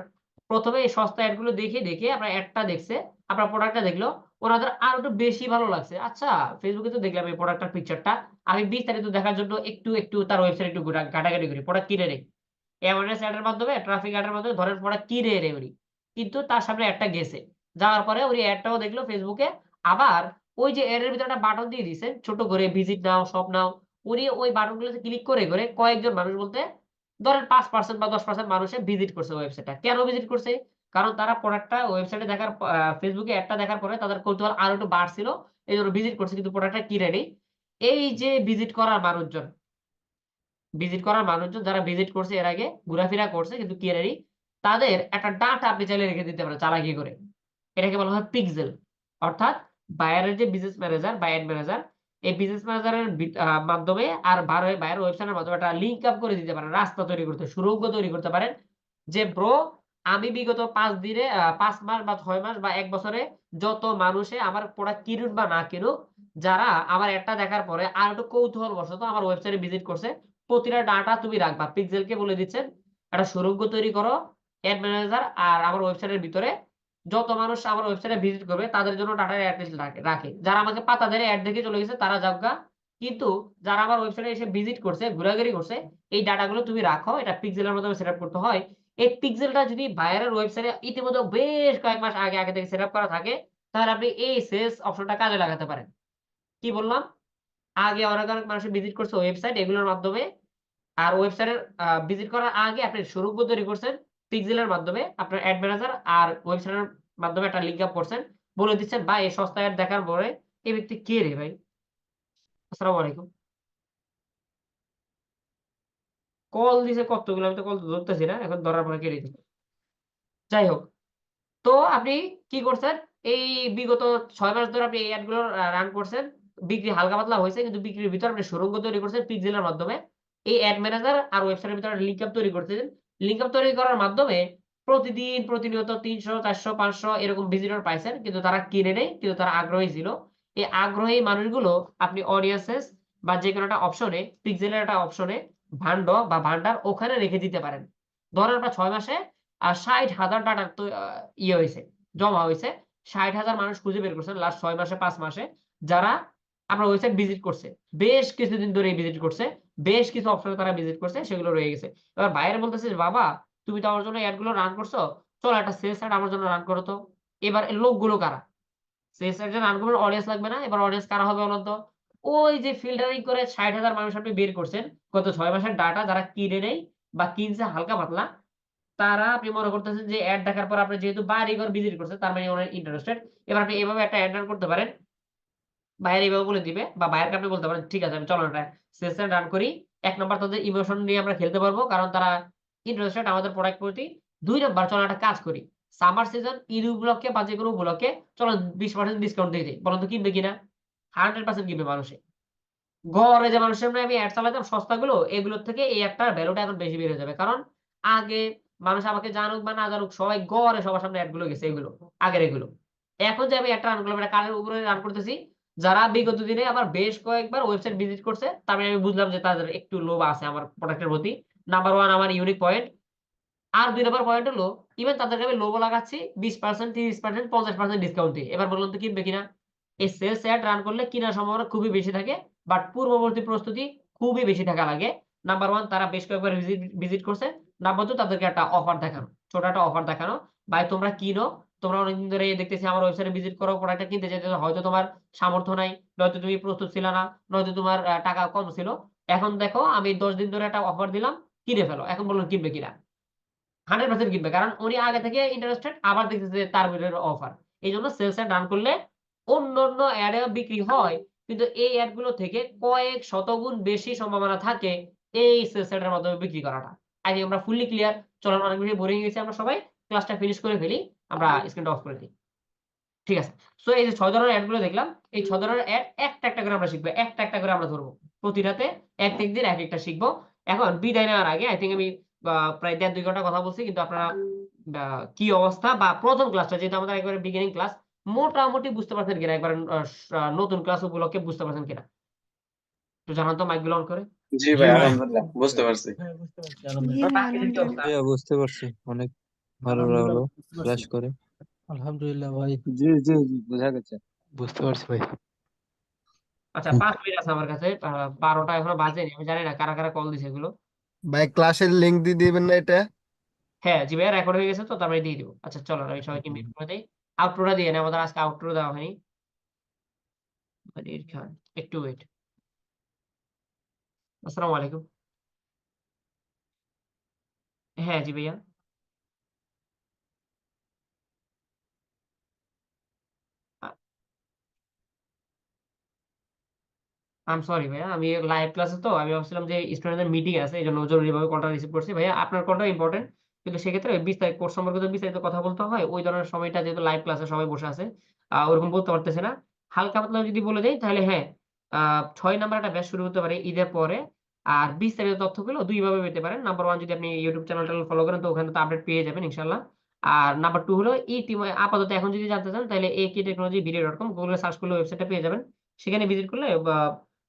১ম এ এই সস্তা এড গুলো দেখে আপনার এডটা দেখছে, আপনার প্রোডাক্টটা দেখলো, ওনাদের আরো একটু বেশি ভালো লাগছে। আচ্ছা, Facebook এ তো দেখলাম এই প্রোডাক্টটার পিকচারটা। আমি বিস্তারিত দেখার জন্য একটু তার ওয়েবসাইটে একটু ঘাটাঘাটি করি। প্রোডাক্ট কিনে নেই। অ্যাওয়ারনেস এড এর মাধ্যমে, ট্রাফিক এড এর মাধ্যমে ধরেন প্রোডাক্ট কিনে এনে উনি। কিন্তু তার সামনে এডটা গেছে। যাওয়ার পরে উনি এডটাও দেখলো Facebook এ। আবার ওই যে এর ভিতরে একটা বাটন দিয়ে দিছেন ছোট করে ভিজিট নাও, শপ নাও। উনি ওই বাটনগুলোতে ক্লিক করে কয়েকজন মানুষ বলতে ধরেন ৫% বা ১০% মানুষে ভিজিট করছে ওয়েবসাইটটা। কেন ভিজিট করছে? কারণ তারা প্রোডাক্টটা ওয়েবসাইটে দেখার Facebook এ এডটা দেখার পরে তাদের কৌতূহল আরো একটু বাড়ছিল। এজন্য ভিজিট করছে কিন্তু প্রোডাক্টটা কিনেনি। এই যে ভিজিট করার মানুষজন যারা ভিজিট করছে এর আগে, ঘোরাফেরা করছে কিন্তু কেনেনি, তাদের একটা ডাটা আপনি চাইলে রেখে দিতে পারেন চালাকি করে। এটাকে বলা হয় পিক্সেল। অর্থাৎ বায়ারের যে বিজনেস ম্যানেজার বা এড ম্যানেজার, এই বিজনেস ম্যানেজারের মাধ্যমে আর বায়ারের ওয়েবসাইটের মাধ্যমে একটা লিঙ্ক আপ করে দিতে পারেন। রাস্তা তৈরি করতে, সুড়ঙ্গ তৈরি করতে পারেন। যে ব্রো আমি বিগত ৫ দিনে ৫ মাস বা ৬ মাস বা ১ বছরে যত মানুষে আমার প্রোডাক্ট কিনুক বা না কিনুক, যারা আমার এডটা দেখার পরে আর একটু কৌতূহলবশত আমার ওয়েবসাইটে ভিজিট করছে, প্রতিটা ডাটা তুমি রাখবা। পিক্সেলকে বলে দিচ্ছেন, একটা সুড়ঙ্গ তৈরি করো, এড ম্যানেজার আর আমার ওয়েবসাইটের ভিতরে যত মানুষ আমার ওয়েবসাইটে ভিজিট করবে তাদের জন্য ডাটা এট লিস্ট রাখে। যারা আমাকে পাতা দেয় এড দেখে চলে গেছে তারা যাউগা। কিন্তু যারা আমার ওয়েবসাইটে এসে ভিজিট করছে, ঘোরাঘুরি করছে, এই ডাটাগুলো তুমি রাখো। এটা পিক্সেলের মাধ্যমে সেটআপ করতে হয়। এই পিক্সেলটা যদি বায়ারের ওয়েবসাইটে ইতিমধ্যে বেশ কয়েক মাস আগে থেকে সেটআপ করা থাকে, তাহলে আপনি এই সেলস অপশনটা কাজে লাগাতে পারেন। কি বললাম? আগে অনেক মানুষে ভিজিট করছে ওয়েবসাইট এগুলোর মাধ্যমে। আর ওয়েবসাইটের ভিজিট করার আগে আপনি সুড়ঙ্গ তৈরি করছেন পিক্সেলের মাধ্যমে। আপনার এড ম্যানেজার আর ওয়েবসাইটের মাধ্যমে একটা লিঙ্ক আপ করছেন। বলে দিচ্ছেন, "ভাই এই সস্তা এড দেখার পরে এই ব্যক্তি কে রে ভাই? আসসালামু আলাইকুম।" কল দিছে কতগুলো আমি তো কল তো ধরতেছি না। এখন ধরার পরে কেটে দিল। যাই হোক। তো আপনি কি করছেন? এই বিগত ৬ মাস ধরে আপনি এই এড গুলো রান করছেন। বিক্রি হালকা পাতলা হইছে কিন্তু বিক্রির ভিতরে আপনি সুড়ঙ্গ তৈরি করছেন পিক্সেলের মাধ্যমে। এই এড ম্যানেজার আর ওয়েবসাইটের ভিতরে লিঙ্ক আপ তৈরি করতেছেন। লিঙ্ক আপ তৈরি করার মাধ্যমে প্রতিদিন প্রতিনিয়ত ৩০০, ৪০০, ৫০০ এরকম ভিজিটর পাইছেন। কিন্তু তারা কিনে নাই। কিন্তু তারা আগ্রহী ছিল। এই আগ্রহী মানুষগুলো আপনি অডিয়েন্সেস বা যেকোনো একটা অপশনে পিক্সেলের একটা অপশনে ভান্ডার ওখানে রেখে দিতে পারেন। ধরেন আপনার ৬ মাসে ৬০,০০০ ডাটা তো ইয়ে হইছে, জমা হইছে। 60,000 মানুষ খুঁজে বের করছেন লাস্ট 6 মাসে 5 মাসে, যারা আপনার ওয়েবসাইট ভিজিট করছে, বেশ কিছুদিন ধরে ভিজিট করছে, বেশ কিছু অপশনে তারা ভিজিট করছে, সেগুলো রয়ে গেছে। এবার বাইরে বলতেছে যে, বাবা তুমি তো আমার জন্য অ্যাড গুলো রান করছো, চলো একটা সেলস অ্যাড আমার জন্য রান করো তো। এবার এই লোকগুলো কারা? সেলস অ্যাড রান করবেন, অডিয়েন্স লাগবে না? এবার অডিয়েন্স কারা হবে বলুন তো? ওই যে ফিল্টারিং করে 60,000 মানুষ আপনি বের করছেন গত 6 মাসের ডাটা, যারা কিনে নেই বা কিনছে হালকা পাতলা, তারা আপনি মনে করতেছেন যে এড দেখার পর আপনি যেহেতু বাড়িঘর ভিজিট করছেন, তার মানে উনি ইন্টারেস্টেড। এবার আপনি এভাবে একটা এড রান করতে পারেন। বায়ার এভাবে বলে দিবে বা বায়ারকে আপনি বলতে পারেন, ঠিক আছে আমি চলো এটা সেশন রান করি। ১ নাম্বার তাদের ইমোশন নিয়ে আমরা খেলতে পারবো। কারণ তারা ইন্টারেস্টেড আমাদের প্রোডাক্ট প্রতি। ২ নাম্বার চলো একটা কাজ করি। সামার সিজন ঈদ উপলক্ষে বা যেকোনো উপলক্ষে চলো 20% ডিসকাউন্ট দিয়ে দেই। বলেন তো কিনবে কিনা? 100% কিনবে মানুষে। গড়ে যে মানুষের সামনে আমি এড চালাতাম সস্তাগুলো, এগুলোর থেকে এই অ্যাডটার ভ্যালুটা এখন বেশি বেড়ে যাবে। কারণ আগে মানুষ আমাকে জানুক বা না জানুক, সবাই গড়ে সবার সামনে এড গুলো গেছে এগুলো, আগের এগুলো। এখন যে আমি অ্যাডটা রান করলাম, এটা কার উপরে রান করতেছি? যারা বিগত দিনে আবার বেশ কয়েকবার ওয়েবসাইট ভিজিট করছে, তার মানে আমি বুঝলাম যে তাদের একটু লোভ আছে আমার প্রোডাক্টের প্রতি। নাম্বার 1 আমার ইউনিক পয়েন্ট। আর ২ নাম্বার পয়েন্ট হলো, ইভেন তাদেরকে আমি লোগো লাগাচ্ছি 20%, 30%, 50% ডিসকাউন্ট দিয়ে। এবার বলুন তো কিনবে কিনা? এই সেলস অ্যাড রান করলে কিনার সম্ভাবনা খুবই বেশি থাকে। বাট পূর্ববর্তী প্রস্তুতি খুবই বেশি থাকা লাগে। নাম্বার 1 তারা বেশ কয়েকবার ভিজিট করছে। নাম্বার 2 তাদেরকে একটা অফার দেখানো। ছোট একটা অফার দেখানো। ভাই তোমরা কিনো। তোমরা অনেকদিন ধরে দেখতেছি আমার ওয়েবসাইটে ভিজিট করো, প্রোডাক্টটা কিনতে চাইতেছো। হয়তো তোমার সামর্থ্য নাই, নয়তো তুমি প্রস্তুত ছিল না, নয়তো তোমার টাকা কম ছিল। এখন দেখো আমি 10 দিন ধরে একটা অফার দিলাম, কিনে ফেলো। এখন বলুন কিনবে কিনা? 100% কিনবে। কারণ উনি আগে থেকে ইন্টারেস্টেড, আবার দেখতেছে যে তার ভিতরে অফার। এইজন্য সেলস অ্যাড রান করলে অন্যান্য অ্যাডে বিক্রি হয়। কিন্তু এই অ্যাড গুলো থেকে কয়েক শতগুণ বেশি সম্ভাবনা থাকে এই সেলস অ্যাড এর মাধ্যমে বিক্রি করাটা। আই থিংক আমরা ফুললি ক্লিয়ার। চলুন অনেক বেশি বোরিং হয়ে গেছি আমরা সবাই। ক্লাসটা ফিনিশ করে ফেলি। আমরা স্ক্রিনটা অফ করে দেই। ঠিক আছে। সো এই যে ৬ ধরনের অ্যাড গুলো দেখলাম, এই ৬ ধরনের অ্যাড একটা, একটা করে আমরা শিখবো। একটা, একটা করে আমরা ধরবো। প্রতিটাতে এক দিন একেকটা শিখবো। এখন বিদায় নেওয়ার আগে আই থিংক আমি প্রায় ১.৫-২ ঘন্টা কথা বলছি। কিন্তু আপনারা কি অবস্থা বা ১ম ক্লাসটা যেহেতু আমাদের একেবারে বিগিনিং ক্লাস, মোটামুটি বুঝতে পারছেন কিনা? একবারে নতুন ক্লাস উপলক্ষে বুঝতে পারছেন কিনা? একটু জানান তো মাইক গুলো অন করে। জি ভাই, আলহামদুলিল্লাহ বুঝতে পারছি। বুঝতে পারছি জি আলহামদুলিল্লাহ। ভাই বাকিদের কি অবস্থা? আলহামদুলিল্লাহ। বুঝতে পারছি অনেক ভালো আলহামদুলিল্লাহ লাগলো বুঝতে ক্লাস পারছি। করে। আলহামদুলিল্লাহ ভাই, জি জি জি বোঝা গেছে। বুঝতে পারছি ভাই। আচ্ছা ৫ মিনিট আছে আমার কাছে। ১২টা এখনো বাজেনি। আমি জানি না কারা, কারা কল দিছে এগুলো। ভাই ক্লাসের লিংক দিয়ে দিবেন না এটা? হ্যাঁ, জি ভাইয়া রেকর্ড হয়ে গেছে তো তার মানে দিয়ে দিব। আচ্ছা চলো আমি সবাইকে মিউট করে দেই। আউটরোটা দিয়ে নেই। আমাদের আজকে আউটরো দেওয়া হয়নি। মনির খান, একটু ওয়েট। আসসালামু আলাইকুম। হ্যাঁ, জি ভাইয়া। আ আই এম সরি ভাইয়া। আমি লাইভ ক্লাসে তো আমি ভাবছিলাম যে স্টুডেন্টদের মিটিং আছে। এজন্য জরুরিভাবে কলটা রিসিভ করছি। ভাইয়া আপনার কলটাও ইম্পোর্টেন্ট। কিন্তু সেক্ষেত্রে বিস্তারিত কোর্স সম্পর্কিত বিস্তারিত কথা বলতে হয়। ওই ধরনের সময়টা যেহেতু লাইভ ক্লাসে সবাই বসে আছে, ওরকম বলতে পারতেছে না। হালকা পাতলা যদি বলে দেই তাহলে হ্যাঁ, আ ৬ নাম্বার একটা ব্যাচ শুরু হতে পারে ঈদের পরে। আর বিস্তারিত তথ্যগুলো ২ ভাবে পেতে পারেন। নাম্বার 1 যদি আপনি YouTube চ্যানেল-ট্যানেল ফলো করেন তো ওখানে তো আপডেট পেয়ে যাবেন ইনশাআল্লাহ। আর নাম্বার 2 হলো আপাতত এখন যদি জানতে চান তাহলে akteknologyvideo.com গুগলে সার্চ করলে ওয়েবসাইটটা পেয়ে যাবেন। সেখানে ভিজিট করলে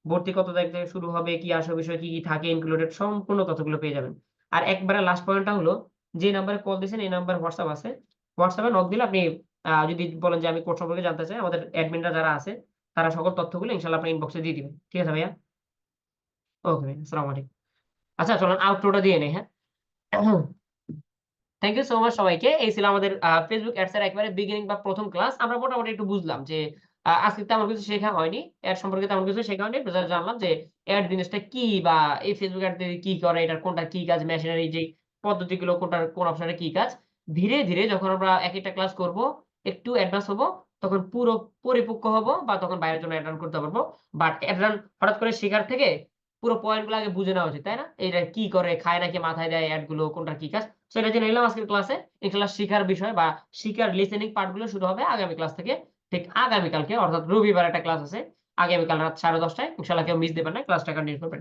ভর্তি কত তারিখ থেকে শুরু হবে, কি আসল বিষয়, কি থাকে ইনক্লুডেড সম্পূর্ণ তথ্যগুলো পেয়ে যাবেন। আর একবারে লাস্ট পয়েন্টটা হলো, যে নাম্বারে কল দিয়েছেন এই নাম্বারে WhatsApp আছে। WhatsApp এ নক দিলে আপনি যদি বলেন যে আমি কোর্স সম্পর্কে জানতে চাই, আমাদের অ্যাডমিনরা যারা আছে তারা সকল তথ্যগুলো ইনশাআল্লাহ আপনার ইনবক্সে দিয়ে দিবেন। ঠিক আছে ভাইয়া? ওকে ভাই, আসসালামু আলাইকুম। আচ্ছা চলুন আউটরোটা দিয়ে নেই, হ্যাঁ? থ্যাংক ইউ সো মাচ সবাইকে। এই ছিল আমাদের Facebook অ্যাডস এর একেবারে বিগিনিং বা ১ম ক্লাস। আমরা মোটামুটি একটু বুঝলাম যে আজকে তেমন কিছু শেখা হয়নি। অ্যাড সম্পর্কে তেমন কিছু শেখা হয়নি। একটু জানলাম যে অ্যাড জিনিসটা কি বা এই Facebook অ্যাড দিয়ে কি করে, এটার কোনটা কি কাজ, মেশিনারি যে পদ্ধতিগুলো কোনটার কোন অপশনে কি কাজ। ধীরে, ধীরে যখন আমরা একেকটা ক্লাস করব, একটু অ্যাডভান্স হব, তখন পুরো পরিপক্ক হব বা তখন বাইরের জন্য অ্যাড রান করতে পারবো। বাট অ্যাড রান হঠাৎ করে শেখার থেকে পুরো পয়েন্ট গুলো আগে বুঝে নেওয়া উচিত, তাই না? এটা কি করে, খায় নাকি মাথায় দেয় অ্যাড গুলো, কোনটার কি কাজ। সো এটা জেনে নিলাম আজকের ক্লাসে। ইনশাআল্লাহ শিখার বিষয় বা শিখার লিসেনিং পার্ট গুলো শুরু হবে আগামী ক্লাস থেকে। ঠিক আগামীকালকে অর্থাৎ রবিবার একটা ক্লাস আছে। আগামীকাল রাত 10:30টায়। ইনশাআল্লাহ কেউ মিস দিবেন না। ক্লাসটা কন্টিনিউ করবেন।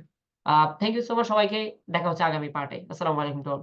থ্যাংক ইউ সো মাচ সবাইকে। দেখা হচ্ছে আগামী পার্টে। আসসালামু আলাইকুম টু অল।